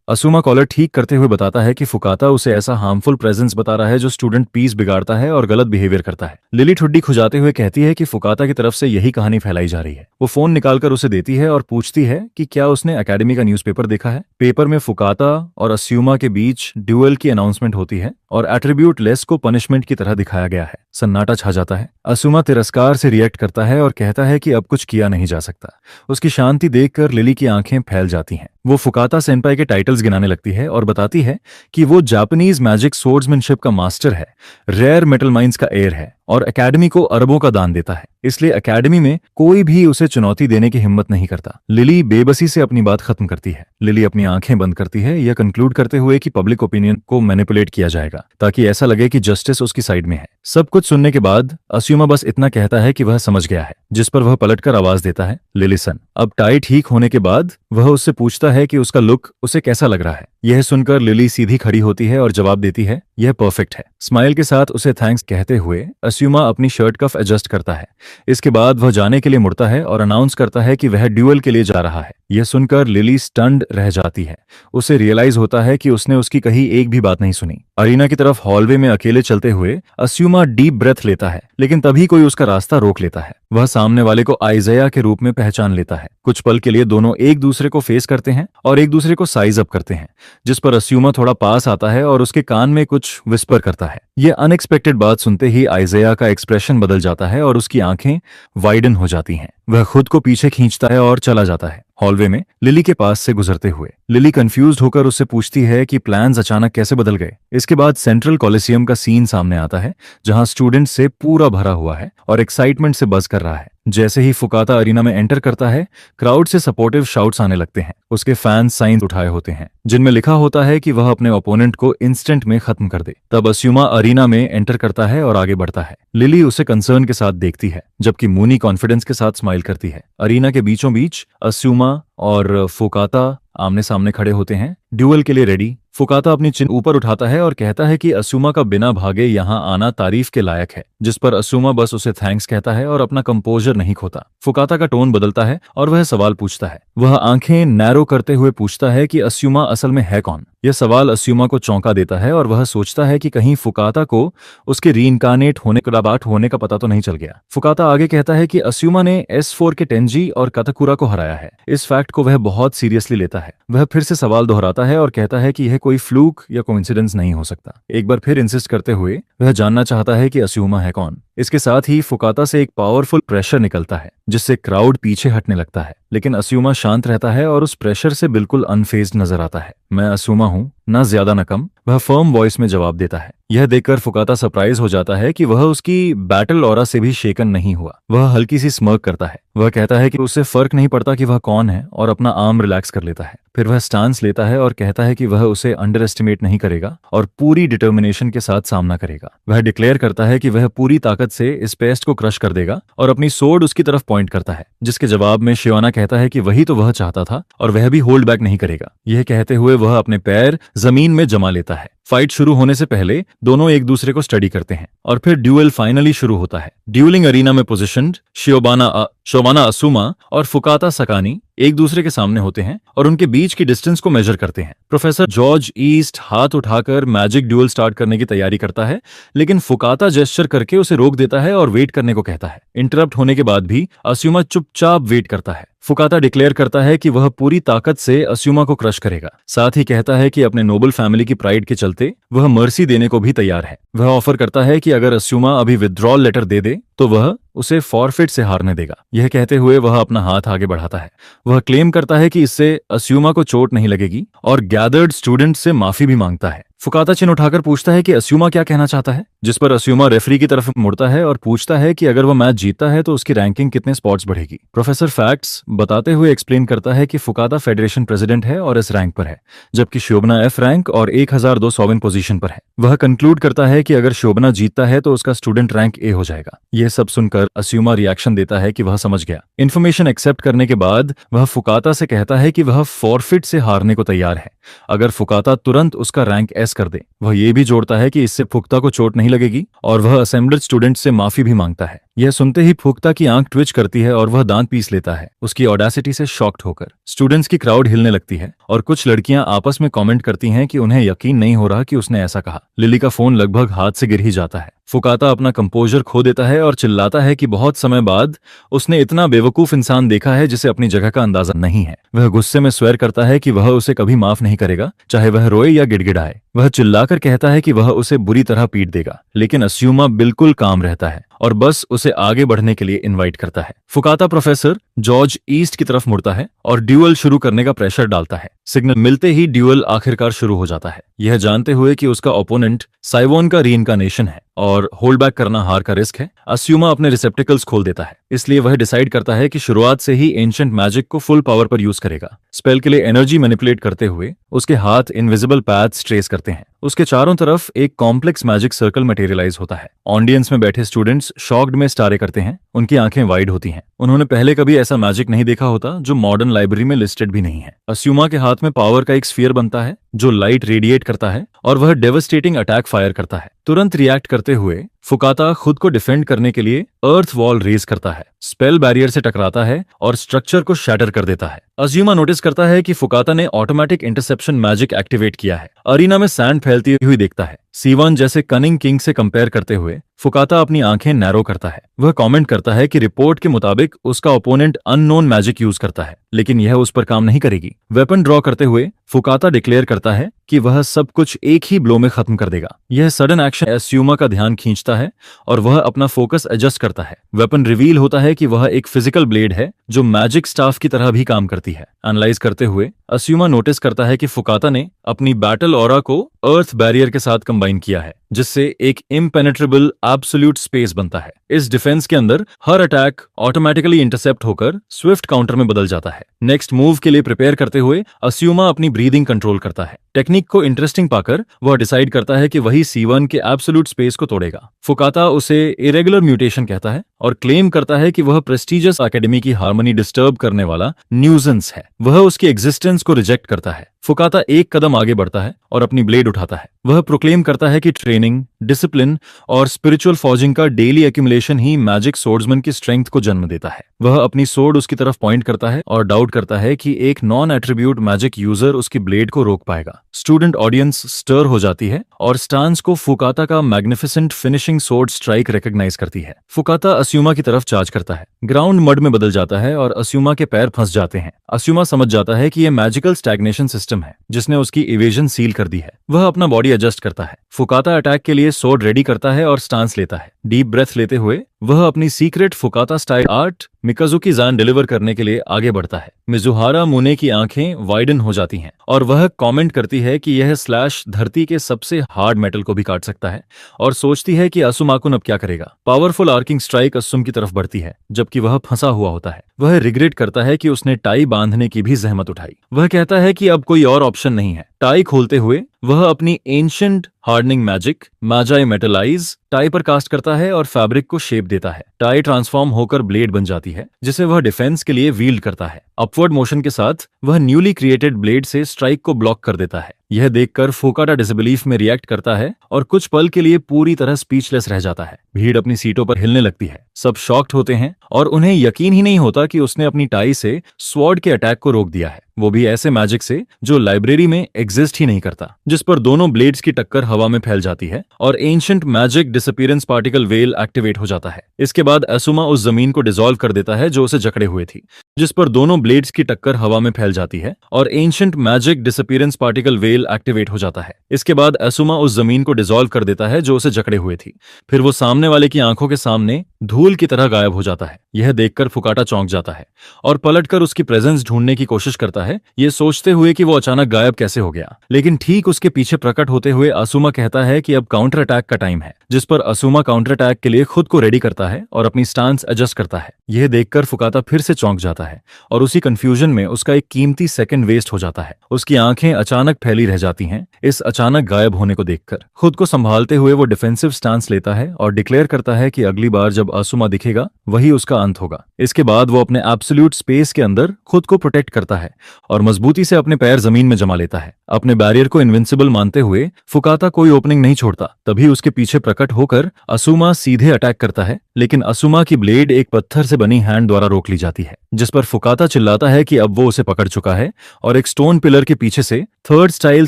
असुमा कॉलर ठीक करते हुए बताता है कि फुकाता उसे ऐसा हार्मफुल प्रेजेंस बता रहा है जो स्टूडेंट पीस बिगाड़ता है और गलत बिहेवियर करता है। लिली ठुड्डी खुजाते हुए कहती है कि फुकाता की तरफ से यही कहानी फैलाई जा रही है। वो फोन निकालकर उसे देती है और पूछती है कि क्या उसने एकेडमी का न्यूज़पेपर देखा है। पेपर में फुकाता और अस्युमा के बीच ड्यूअल की अनाउंसमेंट होती है और एट्रीब्यूट लेस को पनिशमेंट की तरह दिखाया गया है। सन्नाटा छा जाता है। असुमा तिरस्कार से रिएक्ट करता है और कहता है कि अब कुछ किया नहीं जा सकता। उसकी शांति देखकर लिली की आंखें फैल जाती हैं। वो फुकाता सेंपाई के टाइटल्स गिनाने लगती है और बताती है कि वो जापानीज मैजिक सोर्ड्समैनशिप का मास्टर है, रेयर मेटल माइंस का एयर है और एकेडमी को अरबों का दान देता है। इसलिए एकेडमी में कोई भी उसे चुनौती देने की हिम्मत नहीं करता। लिली बेबसी से अपनी बात खत्म करती है। लिली अपनी आंखें बंद करती है, यह कंक्लूड करते हुए कि पब्लिक ओपिनियन को मैनिपुलेट किया जाएगा ताकि ऐसा लगे कि जस्टिस उसकी साइड में है। सब कुछ सुनने के बाद अस्युमा बस इतना कहता है कि वह समझ गया है, जिस पर वह पलटकर आवाज देता है, लिलिसन। अब टाई ठीक होने के बाद वह उससे पूछता है कि उसका लुक उसे कैसा लग रहा है। यह सुनकर लिली सीधी खड़ी होती है और जवाब देती है, यह परफेक्ट है। स्माइल के साथ उसे थैंक्स कहते हुए अस्युमा अपनी शर्ट कफ एडजस्ट करता है। इसके बाद वह जाने के लिए मुड़ता है और अनाउंस करता है कि वह ड्यूअल के लिए जा रहा है। यह सुनकर लिली स्टन्ड रह जाती है। उसे रियलाइज होता है कि उसने उसकी कही एक भी बात नहीं सुनी। अरीना की तरफ हॉलवे में अकेले चलते हुए अस्युमा डीप ब्रेथ लेता है, लेकिन तभी कोई उसका रास्ता रोक लेता है। वह सामने वाले को आइजया के रूप में पहचान लेता है। कुछ पल के लिए दोनों एक दूसरे को फेस करते हैं और एक दूसरे को साइज अप करते हैं, जिस पर अस्युमा थोड़ा पास आता है और उसके कान में कुछ विस्पर करता है। यह अनएक्सपेक्टेड बात सुनते ही आइजया का एक्सप्रेशन बदल जाता है और उसकी आंखें वाइडन हो जाती हैं। वह खुद को पीछे खींचता है और चला जाता है। हॉलवे में लिली के पास से गुजरते हुए लिली कंफ्यूज्ड होकर उससे पूछती है कि प्लान्स अचानक कैसे बदल गए। इसके बाद सेंट्रल कॉलिसियम का सीन सामने आता है, जहां स्टूडेंट से पूरा भरा हुआ है और एक्साइटमेंट से बज कर रहा है। जैसे ही फुकाता अरीना में एंटर करता है, क्राउड से सपोर्टिव शाउट्स आने लगते हैं। उसके फैंस साइंस उठाए होते हैं जिनमें लिखा होता है कि वह अपने ओपोनेंट को इंस्टेंट में खत्म कर दे। तब अस्युमा अरीना में एंटर करता है और आगे बढ़ता है। लिली उसे कंसर्न के साथ देखती है, जबकि मूनी कॉन्फिडेंस के साथ स्माइल करती है। अरीना के बीचों बीच अस्युमा और फुकाता आमने सामने खड़े होते हैं, ड्यूअल के लिए रेडी। फुकाता अपनी चिन ऊपर उठाता है और कहता है कि अस्युमा का बिना भागे यहाँ आना तारीफ के लायक है, जिस पर अस्युमा बस उसे थैंक्स कहता है और अपना कंपोजर नहीं खोता। फुकाता का टोन बदलता है और वह सवाल पूछता है। वह आंखें नैरो करते हुए पूछता है कि अस्युमा असल में है कौन। यह सवाल अस्युमा को चौंका देता है और वह सोचता है कि कहीं फुकाता को उसके रीइंकार्नेट होने का पता तो नहीं चल गया। फुकाता आगे कहता है कि अस्युमा ने S4 के टेंजी और काताकुरा को हराया है। इस फैक्ट को वह बहुत सीरियसली लेता है। वह फिर से सवाल दोहराता है और कहता है कि यह कोई फ्लूक या कोइंसिडेंस नहीं हो सकता। एक बार फिर इंसिस्ट करते हुए वह जानना चाहता है कि अस्युमा है कौन। इसके साथ ही फुकाता से एक पावरफुल प्रेशर निकलता है, जिससे क्राउड पीछे हटने लगता है, लेकिन अस्युमा शांत रहता है और उस प्रेशर से बिल्कुल अनफेज्ड नजर आता है। मैं अस्युमा हूँ, ना ज्यादा न कम, वह फर्म वॉइस में जवाब देता है। यह देखकर फुकाता सरप्राइज हो जाता है कि वह उसकी बैटल ऑरा से भी शेकन नहीं हुआ। वह हल्की सी स्मर्क करता है। वह कहता है कि उससे फर्क नहीं पड़ता कि वह कौन है और अपना आर्म रिलैक्स कर लेता है। फिर वह स्टांस लेता है और कहता है कि वह उसे अंडर एस्टिमेट नहीं करेगा और पूरी डिटर्मिनेशन के साथ सामना करेगा। वह डिक्लेयर करता है कि वह पूरी ताकत से इस पेस्ट को क्रश कर देगा और अपनी सोर्ड उसकी तरफ पॉइंट करता है, जिसके जवाब में शिवाना कहता है कि वही तो वह चाहता था और वह भी होल्ड बैक नहीं करेगा। यह कहते हुए वह अपने पैर जमीन में जमा लेता है। फाइट शुरू होने से पहले दोनों एक दूसरे को स्टडी करते हैं और फिर ड्यूएल फाइनली शुरू होता है। ड्यूलिंग अरीना में पोजीशन्ड शोबाना असूमा और फुकाता सकानी एक दूसरे के सामने होते हैं और उनके बीच की डिस्टेंस को मेजर करते हैं। प्रोफेसर जॉर्ज ईस्ट हाथ उठाकर मैजिक ड्यूल स्टार्ट करने की तैयारी करता है, लेकिन फुकाता जेस्चर करके उसे रोक देता है और वेट करने को कहता है। इंटरप्ट होने के बाद भी असूमा चुपचाप वेट करता है। फुकाता डिक्लेयर करता है कि वह पूरी ताकत से असूमा को क्रश करेगा। साथ ही कहता है कि अपने नोबल फैमिली की प्राइड के चलते वह मर्सी देने को भी तैयार है। वह ऑफर करता है कि अगर असूमा अभी विथड्रॉल लेटर दे दे तो वह उसे फॉरफिट से हारने देगा। यह कहते हुए वह अपना हाथ आगे बढ़ाता है। वह क्लेम करता है कि इससे असूमा को चोट नहीं लगेगी और गैदर्ड स्टूडेंट से माफी भी मांगता है। फुकाता चिन उठाकर पूछता है कि असूमा क्या कहना चाहता है, जिस पर असूमा रेफरी की तरफ मुड़ता है और पूछता है कि अगर वह मैच जीतता है तो उसकी रैंकिंग कितने स्पॉट्स बढ़ेगी। प्रोफेसर फैक्ट्स बताते हुए एक्सप्लेन करता है कि फुकाता फेडरेशन प्रेसिडेंट है और इस रैंक पर है, जबकि शोभना एफ रैंक और 1200 पोजीशन पर है। वह कंक्लूड करता है कि अगर शोभना जीतता है तो उसका स्टूडेंट रैंक ए हो जाएगा। यह सब सुनकर असूमा रिएक्शन देता है कि वह समझ गया। इन्फॉर्मेशन एक्सेप्ट करने के बाद वह फुकाता से कहता है कि वह फॉरफिट से हारने को तैयार है अगर फुकाता तुरंत उसका रैंक एस कर दे। वह यह भी जोड़ता है कि इससे फुकता को चोट नहीं लगेगी और वह असेंबल्ड स्टूडेंट से माफी भी मांगता है। यह सुनते ही फुकता की आंख ट्विच करती है और वह दांत पीस लेता है, उसकी ऑडेसिटी से शॉक्ड होकर। स्टूडेंट्स की क्राउड हिलने लगती है और कुछ लड़कियां आपस में कमेंट करती हैं कि उन्हें यकीन नहीं हो रहा कि उसने ऐसा कहा। लिली का फोन लगभग हाथ से गिर ही जाता है। फुकाता अपना कंपोजर खो देता है और चिल्लाता है कि बहुत समय बाद उसने इतना बेवकूफ इंसान देखा है जिसे अपनी जगह का अंदाजा नहीं है। वह गुस्से में स्वेर करता है कि वह उसे कभी माफ नहीं करेगा, चाहे वह रोए या गिड़गिड़ाए। वह चिल्लाकर कहता है कि वह उसे बुरी तरह पीट देगा, लेकिन असूमा बिल्कुल काम रहता है और बस उसे आगे बढ़ने के लिए इनवाइट करता है। फुकाता प्रोफेसर जॉर्ज ईस्ट की तरफ मुड़ता है और ड्यूअल शुरू करने का प्रेशर डालता है। सिग्नल मिलते ही ड्यूअल आखिरकार शुरू हो जाता है, यह जानते हुए कि उसका ओपोनेंट साइवोन का रीइंकार्नेशन है और होल्ड बैक करना हार का रिस्क है। असूमा अपने रिसेप्टिकल्स खोल देता है, इसलिए वह डिसाइड करता है कि शुरुआत से ही एंशिएंट मैजिक को फुल पावर पर यूज करेगा। स्पेल के लिए एनर्जी मैनिपुलेट करते हुए उसके हाथ इनविजिबल पैथ्स ट्रेस करते हैं। उसके चारों तरफ एक कॉम्प्लेक्स मैजिक सर्कल मटेरियलाइज होता है। ऑडियंस में बैठे स्टूडेंट्स शॉक्ड में स्टारे करते हैं, उनकी आंखें वाइड होती हैं। उन्होंने पहले कभी ऐसा मैजिक नहीं देखा होता जो मॉडर्न लाइब्रेरी में लिस्टेड भी नहीं है। असूमा के हाथ में पावर का एक स्फीयर बनता है जो लाइट रेडिएट करता है और वह डेवस्टेटिंग अटैक फायर करता है। तुरंत रिएक्ट करते हुए फुकाता खुद को डिफेंड करने के लिए अर्थ वॉल रेज करता है, स्पेल बैरियर से टकराता है और स्ट्रक्चर को शैटर कर देता है। असूमा नोटिस करता है कि फुकाता ने ऑटोमेटिक इंटरसेप्शन मैजिक एक्टिवेट किया है। अरीना में सैंड फैलती हुई देखता है। सीवन जैसे कनिंग किंग से कंपेयर करते हुए फुकाता अपनी आंखें नैरो करता है। वह कमेंट करता है कि रिपोर्ट के मुताबिक उसका ओपोनेंट अननोन मैजिक यूज करता है, लेकिन यह उस पर काम नहीं करेगी। वेपन ड्रॉ करते हुए फुकाता डिक्लेयर करता है कि वह सब कुछ एक ही ब्लो में खत्म कर देगा। यह सडन एक्शन असूमा का ध्यान खींचता है और वह अपना फोकस एडजस्ट करता है। वेपन रिवील होता है कि वह एक फिजिकल ब्लेड है जो मैजिक स्टाफ की तरह भी काम करती है। एनालाइज करते हुए असूमा नोटिस करता है कि फुकाता ने अपनी बैटल ऑरा को अर्थ बैरियर के साथ कंबाइन किया है, जिससे एक इम्पेनेट्रेबल एब्सोल्यूट स्पेस बनता है। इस डिफेंस के अंदर हर अटैक ऑटोमेटिकली इंटरसेप्ट होकर स्विफ्ट काउंटर में बदल जाता है। नेक्स्ट मूव के लिए प्रिपेयर करते हुए असूमा अपनी ब्रीदिंग कंट्रोल करता है। टेक्निक को इंटरेस्टिंग पाकर वह डिसाइड करता है कि वही सीवन के एब्सोल्यूट स्पेस को तोड़ेगा। फुकाता उसे इरेगुलर म्यूटेशन कहता है और क्लेम करता है कि वह प्रेस्टीजियस एकेडमी की हार्मनी डिस्टर्ब करने वाला न्यूजेंस है। वह उसकी एग्जिस्टेंस को रिजेक्ट करता है। फुकाता एक कदम आगे बढ़ता है और अपनी ब्लेड उठाता है। वह प्रोक्लेम करता है कि ट्रेनिंग, डिसिप्लिन और स्पिरिचुअल फॉर्जिंग का डेली एक्यूमुलेशन ही मैजिक सोर्ड्समैन की स्ट्रेंथ को जन्म देता है। वह अपनी सोर्ड उसकी तरफ पॉइंट करता है और डाउट करता है कि एक नॉन एट्रीब्यूट मैजिक यूजर उसकी ब्लेड को रोक पाएगा। स्टूडेंट ऑडियंस स्टर हो जाती है और स्टांस को फुकाता का magnificent finishing sword strike recognise करती है। फुकाता असूमा की तरफ चार्ज करता है। ग्राउंड मड में बदल जाता है और असूमा के पैर फंस जाते हैं। असूमा समझ जाता है कि यह मैजिकल स्टैग्नेशन सिस्टम है जिसने उसकी इवेजन सील कर दी है। वह अपना बॉडी एडजस्ट करता है। फुकाता अटैक के लिए सोर्ड रेडी करता है और स्टांस लेता है। डीप ब्रेथ लेते हुए वह अपनी सीक्रेट फुकाता स्टाइल आर्ट मिकाजुकी जान डिलीवर करने के लिए आगे बढ़ता है। मिजुहारा मुने की आंखें वाइडन हो जाती हैं और वह कमेंट करती है कि यह स्लैश धरती के सबसे हार्ड मेटल को भी काट सकता है और सोचती है कि असुमाकुन अब क्या करेगा। पावरफुल आर्किंग स्ट्राइक असुम की तरफ बढ़ती है जबकि वह फंसा हुआ होता है। वह रिग्रेट करता है कि उसने टाई बांधने की भी जहमत उठाई। वह कहता है कि अब कोई और ऑप्शन नहीं है। टाई खोलते हुए वह अपनी एंशिएंट हार्डनिंग मैजिक माजाई मेटलाइज टाई पर कास्ट करता है और फैब्रिक को शेप देता है। टाई ट्रांसफॉर्म होकर ब्लेड बन जाती है जिसे वह डिफेंस के लिए वील्ड करता है। अपवर्ड मोशन के साथ वह न्यूली क्रिएटेड ब्लेड से स्ट्राइक को ब्लॉक कर देता है। यह देखकर फुकाटा डिसबिलीफ में रिएक्ट करता है और कुछ पल के लिए पूरी तरह स्पीचलेस रह जाता है। भीड़ अपनी सीटों पर हिलने लगती है। सब शॉक्ड होते हैं और उन्हें यकीन ही नहीं होता कि उसने अपनी टाई से स्वॉर्ड के अटैक को रोक दिया है, वो भी ऐसे मैजिक से जो लाइब्रेरी में एग्जिस्ट ही नहीं करता। जिस पर दोनों ब्लेड्स की टक्कर हवा में फैल जाती है और ancient magic disappearance particle well activate हो जाता है। इसके बाद असुमा उस जमीन को डिसॉल्व कर देता है जो उसे जकड़े हुए थी। जिस पर दोनों ब्लेड्स की टक्कर हवा में फैल जाती है और ancient magic disappearance particle well activate हो जाता है। इसके बाद असुमा उस जमीन को डिसॉल्व कर देता है जो उसे जकड़े हुए थी। फिर वो सामने वाले की आंखों के सामने धूल की तरह गायब हो जाता है। यह देखकर फुकाटा चौंक जाता है और पलटकर उसकी प्रेजेंस ढूंढने की कोशिश करता है, ये सोचते हुए कि वो अचानक गायब कैसे हो गया। लेकिन ठीक उसके पीछे प्रकट होते हुए असुमा कहता है कि अब काउंटर अटैक का टाइम है। जिस पर असुमा काउंटर अटैक के लिए खुद को रेडी करता है और अपनी स्टांस एडजस्ट करता है। यह देखकर फुकाटा फिर से चौंक जाता है और उसी कंफ्यूजन में उसका एक कीमती सेकंड वेस्ट हो जाता है। उसकी आंखें अचानक फैली रह जाती हैं इस अचानक गायब होने को देखकर। खुद को संभालते हुए वो डिफेंसिव स्टांस लेता है और डिक्लेयर करता है कि अगली बार जब असुमा दिखेगा वही उसका अंत होगा। इसके बाद वो अपने एब्सोल्यूट स्पेस के अंदर खुद को प्रोटेक्ट करता है और मजबूती से अपने पैर जमीन में जमा लेता है। अपने बैरियर को इनविंसिबल मानते हुए फुकाटा कोई ओपनिंग नहीं छोड़ता। तभी उसके पीछे प्रकट होकर असुमा सीधे अटैक करता है, लेकिन असुमा की ब्लेड एक पत्थर से बनी हैंड द्वारा रोक ली जाती है। जिस पर फुकाटा चिल्लाता है कि अब वो उसे पकड़ चुका है और एक स्टोन पिलर के पीछे से थर्ड स्टाइल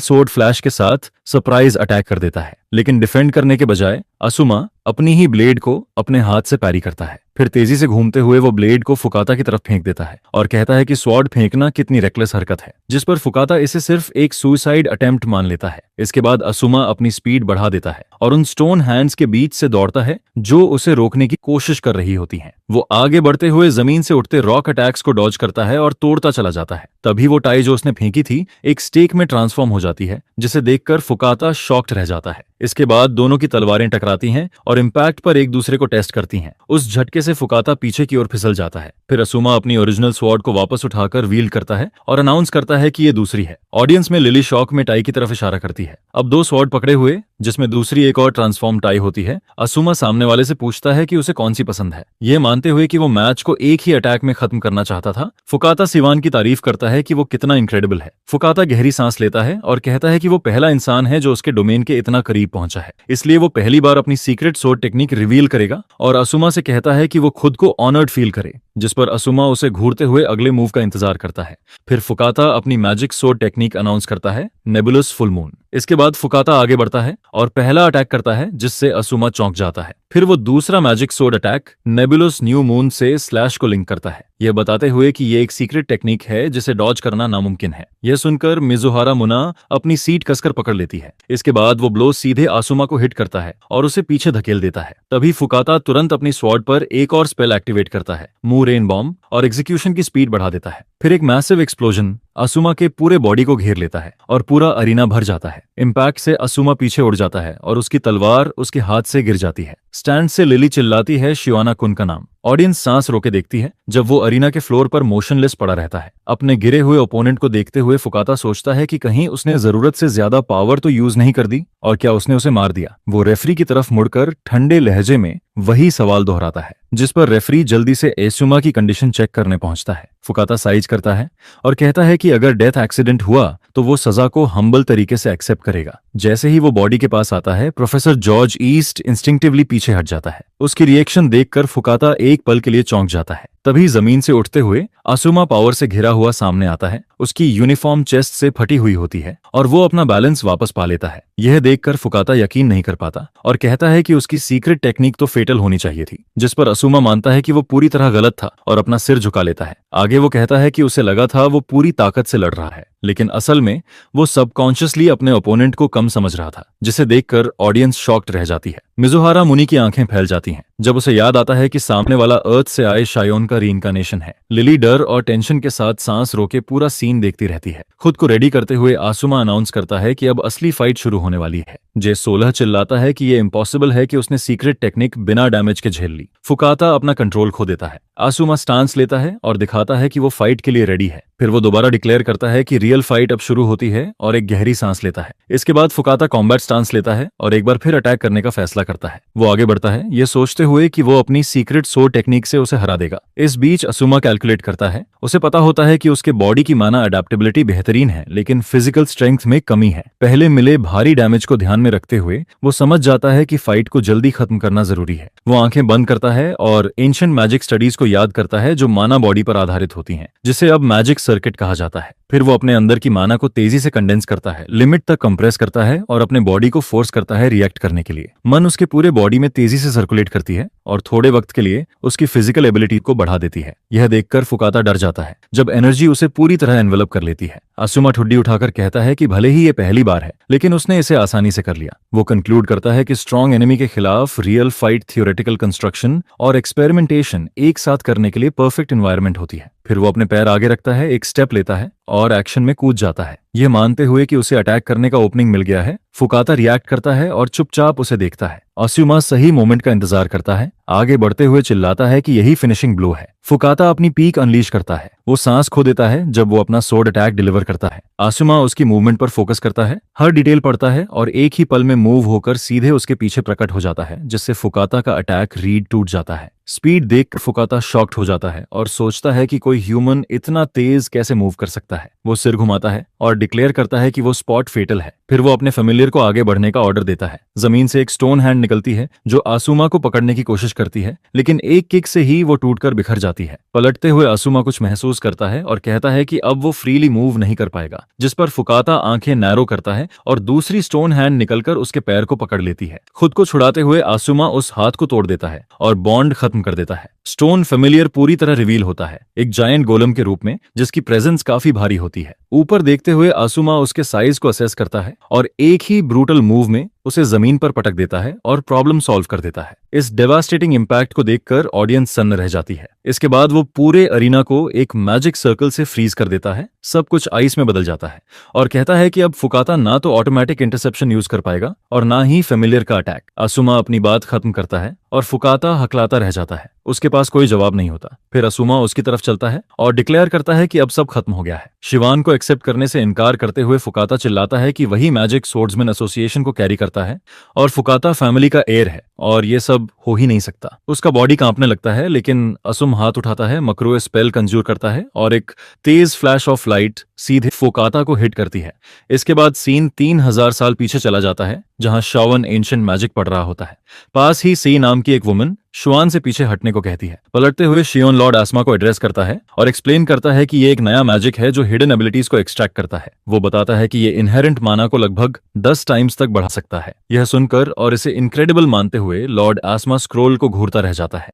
सोर्ड फ्लैश के साथ सरप्राइज अटैक कर देता है। लेकिन डिफेंड करने के बजाय असुमा अपनी ही ब्लेड को अपने हाथ से पैरी करता है। फिर तेजी से घूमते हुए वो ब्लेड को फुकाटा की तरफ फेंक देता है और कहता है कि स्वॉर्ड फेंकना कितनी रेकलेस हरकत है। जिस पर फुकाटा इसे सिर्फ एक सुसाइड अटेम्प्ट मान लेता है। इसके बाद असुमा अपनी स्पीड बढ़ा देता है और उन स्टोन हैंड्स के बीच से दौड़ता है जो उसे रोकने की कोशिश कर रही होती हैं। वो आगे बढ़ते हुए जमीन से उठते रॉक अटैक्स को डॉज करता है और तोड़ता चला जाता है। तभी वो टाई जो उसने फेंकी थी एक स्टेक में ट्रांसफॉर्म हो जाती है, जिसे देखकर फुकाटा शॉक्ड रह जाता है। इसके बाद दोनों की तलवारें टकराती हैं और इम्पैक्ट पर एक दूसरे को टेस्ट करती हैं। उस झटके से फुकाटा पीछे की ओर फिसल जाता है। फिर असुमा अपनी ओरिजिनल स्वॉर्ड को वापस उठाकर व्हील करता है और अनाउंस करता है कि ये दूसरी है। ऑडियंस में लिली शॉक में टाई की तरफ इशारा करती है। अब दो स्वॉर्ड पकड़े हुए, जिसमें दूसरी एक और ट्रांसफॉर्म टाई होती है, असुमा सामने वाले से पूछता है कि उसे कौन सी पसंद है। ये मानते हुए कि वो मैच को एक ही अटैक में खत्म करना चाहता था, फुकाटा सिवान की तारीफ करता है कि वो कितना इनक्रेडिबल है। फुकाटा गहरी सांस लेता है और कहता है कि वो पहला इंसान है जो उसके डोमेन के इतना करीब पहुंचा है, इसलिए वो पहली बार अपनी सीक्रेट सोर्ड टेक्निक रिवील करेगा और असुमा से कहता है कि वो खुद को ऑनर्ड फील करे। जिस पर असुमा उसे घूरते हुए अगले मूव का इंतजार करता है। फिर फुकाटा अपनी मैजिक सोर्ड टेक्निक अनाउंस करता है, नेबुलस फुल मून। इसके बाद फुकाटा आगे बढ़ता है और पहला अटैक करता है जिससे असुमा चौंक जाता है। फिर वो दूसरा magic sword attack नेबुलस new moon से स्लैश को लिंक करता है, यह बताते हुए कि ये एक सीक्रेट टेक्निक है जिसे डॉज करना नामुमकिन है। यह सुनकर मिजुहारा मुना अपनी सीट कसकर पकड़ लेती है। इसके बाद वो ब्लो सीधे असुमा को हिट करता है और उसे पीछे धकेल देता है। तभी फुकाटा तुरंत अपनी स्वॉर्ड पर एक और स्पेल एक्टिवेट करता है, मूव रेन बॉम्ब, और एग्जीक्यूशन की स्पीड बढ़ा देता है। फिर एक मैसिव एक्सप्लोजन असुमा के पूरे बॉडी को घेर लेता है और पूरा अरीना भर जाता है। इम्पैक्ट से असुमा पीछे उड़ जाता है और उसकी तलवार उसके हाथ से गिर जाती है। स्टैंड से लिली चिल्लाती है शिवाना कुन का नाम। ऑडियंस सांस रोके देखती है जब वो अरीना के फ्लोर पर मोशनलेस पड़ा रहता है। अपने गिरे हुए ओपोनेंट को देखते हुए फुकाटा सोचता है कि कहीं उसने जरूरत से ज्यादा पावर तो यूज नहीं कर दी और क्या उसने उसे मार दिया। वो रेफरी की तरफ मुड़कर ठंडे लहजे में वही सवाल दोहराता है, जिस पर रेफरी जल्दी से एसुमा की कंडीशन चेक करने पहुंचता है। फुकाटा साइज करता है और कहता है कि अगर डेथ एक्सीडेंट हुआ तो वो सजा को हम्बल तरीके से एक्सेप्ट करेगा। जैसे ही वो बॉडी के पास आता है, प्रोफेसर जॉर्ज ईस्ट इंस्टिंक्टिवली पीछे हट जाता है। उसकी रिएक्शन देखकर फुकाटा एक पल के लिए चौंक जाता है। तभी जमीन से उठते हुए असुमा पावर से घिरा हुआ सामने आता है। उसकी यूनिफॉर्म चेस्ट से फटी हुई होती है और वो अपना बैलेंस वापस पा लेता है। यह देखकर फुकाटा यकीन नहीं कर पाता और कहता है कि उसकी सीक्रेट टेक्निक तो फेटल होनी चाहिए थी। जिस पर असुमा मानता है कि वो पूरी तरह गलत था और अपना सिर झुका लेता है। आगे वो कहता है कि उसे लगा था वो पूरी ताकत से लड़ रहा है, लेकिन असल में वो सबकॉन्शियसली अपने ओपोनेंट को कम समझ रहा था, जिसे देखकर ऑडियंस शॉक्ड रह जाती है। मिजुहारा मुनि की आंखें फैल जाती हैं जब उसे याद आता है कि सामने वाला अर्थ से आए शायोन का रीइंकार्नेशन है। लिली डर और टेंशन के साथ सांस रोके पूरा सीन देखती रहती है। खुद को रेडी करते हुए आसुमा अनाउंस करता है कि अब असली फाइट शुरू होने वाली है। जे 16 चिल्लाता है कि ये इम्पॉसिबल है कि उसने सीक्रेट टेक्निक बिना डैमेज के झेल ली। फुकाता अपना कंट्रोल खो देता है। आसुमा स्टांस लेता है और दिखाता है कि वो फाइट के लिए रेडी है। फिर वो दोबारा डिक्लेयर करता है कि रियल फाइट अब शुरू होती है और एक गहरी सांस लेता है। इसके बाद फुकाता कॉम्बैट स्टांस लेता है और एक बार फिर अटैक करने का फैसला करता है। वो आगे बढ़ता है ये सोचते हुए कि वो अपनी सीक्रेट सोर्ड टेक्निक से उसे हरा देगा। इस बीच आसुमा कैलकुलेट करता है। उसे पता होता है कि उसके बॉडी की माना अडेप्टेबिलिटी बेहतरीन है लेकिन फिजिकल स्ट्रेंथ में कमी है। पहले मिले भारी डैमेज को ध्यान में रखते हुए वो समझ जाता है कि फाइट को जल्दी खत्म करना जरूरी है। वो आंखें बंद करता है और एंशिएंट मैजिक स्टडीज को याद करता है जो माना बॉडी पर आधारित होती हैं, जिसे अब मैजिक सर्किट कहा जाता है। फिर वो अपने अंदर की माना को तेजी से कंडेंस करता है, लिमिट तक कंप्रेस करता है और अपने बॉडी को फोर्स करता है रिएक्ट करने के लिए। मन उसके पूरे बॉडी में तेजी से सर्कुलेट करती है और थोड़े वक्त के लिए उसकी फिजिकल एबिलिटी को बढ़ा देती है। यह देखकर फुकाता डर जाता है जब एनर्जी उसे पूरी तरह एनवेलप कर लेती है। आसुमा ठुड्डी उठाकर कहता है कि भले ही ये पहली बार है लेकिन उसने इसे आसानी से कर लिया। वो कंक्लूड करता है कि स्ट्रॉन्ग एनिमी के खिलाफ रियल फाइट थियोरेटिकल कंस्ट्रक्शन और एक्सपेरिमेंटेशन एक साथ करने के लिए परफेक्ट एनवायरनमेंट होती है। फिर वो अपने पैर आगे रखता है, एक स्टेप लेता है और एक्शन में कूद जाता है, यह मानते हुए कि उसे अटैक करने का ओपनिंग मिल गया है। फुकाता रिएक्ट करता है और चुपचाप उसे देखता है। आसुमा सही मोमेंट का इंतजार करता है, आगे बढ़ते हुए चिल्लाता है कि यही फिनिशिंग ब्लो है। फुकाता अपनी पीक अनलीश करता है। वो सांस खो देता है जब वो अपना सोर्ड अटैक डिलीवर करता है। आसुमा उसकी मूवमेंट पर फोकस करता है, हर डिटेल पढ़ता है और एक ही पल में मूव होकर सीधे उसके पीछे प्रकट हो जाता है, जिससे फुकाता का अटैक रीड टूट जाता है। स्पीड देखकर फुकाता शॉक्ड हो जाता है और सोचता है कि कोई ह्यूमन इतना तेज कैसे मूव कर सकता है। वो सिर घुमाता है और डिक्लेयर करता है कि वो स्पॉट फेटल है। फिर वो अपने फेमिलियर को आगे बढ़ने का ऑर्डर देता है। जमीन से एक स्टोन हैंड निकलती है जो आसुमा को पकड़ने की कोशिश करती है, लेकिन एक किक से ही वो टूटकर बिखर जाती है। पलटते हुए आसुमा कुछ महसूस करता है और कहता है कि अब वो फ्रीली मूव नहीं कर पाएगा, जिस पर फुकाता आंखें नैरो करता है और दूसरी स्टोन हैंड निकलकर उसके पैर को पकड़ लेती है। खुद को छुड़ाते हुए आसुमा उस हाथ को तोड़ देता है और बॉन्ड खत्म कर देता है। स्टोन फेमिलियर पूरी तरह रिवील होता है, एक जायंट गोलम के रूप में जिसकी प्रेजेंस काफी भारी होती है। ऊपर देखते हुए आसुमा उसके साइज को असेस करता है और एक ही ब्रूटल मूव में उसे जमीन पर पटक देता है और प्रॉब्लम सॉल्व कर देता है। इस डेवास्टेटिंग इम्पैक्ट को देखकर ऑडियंस सन्न रह जाती है। इसके बाद वो पूरे अरीना को एक मैजिक सर्कल से फ्रीज कर देता है, सब कुछ आइस में बदल जाता है और कहता है कि अब फुकाता ना तो ऑटोमेटिक इंटरसेप्शन यूज कर पाएगा और ना ही फेमिलियर का अटैक। आसुमा अपनी बात खत्म करता है और फुकाता हकलाता रह जाता है। उसके पास कोई जवाब नहीं होता। फिर आसुमा उसकी तरफ चलता है और डिक्लेयर करता है कि अब सब खत्म हो गया है। शिवान को एक्सेप्ट करने से इनकार करते हुए फुकाता चिल्लाता है कि वही मैजिक सोर्ड्समैन एसोसिएशन को कैरी करता है और फुकाता फैमिली का एयर है और ये सब हो ही नहीं सकता। उसका बॉडी कांपने लगता है, लेकिन असुम हाथ उठाता है, मकरो स्पेल कंजूर करता है और एक तेज फ्लैश ऑफ लाइट सीधे फुकाता को हिट करती है। इसके बाद सीन 3000 साल पीछे चला जाता है, जहां शावन एंशिएंट मैजिक पढ़ रहा होता है। पास ही सी नाम की एक वुमन शुआन से पीछे हटने को कहती है। पलटते हुए शियोन लॉर्ड आसमा को एड्रेस करता है और एक्सप्लेन करता है कि ये एक नया मैजिक है जो हिडन एबिलिटीज को एक्सट्रैक्ट करता है। वो बताता है कि ये इनहेरेंट माना को लगभग 10 टाइम्स तक बढ़ा सकता है। यह सुनकर और इसे इनक्रेडिबल मानते हुए लॉर्ड आसमा स्क्रोल को घूरता रह जाता है।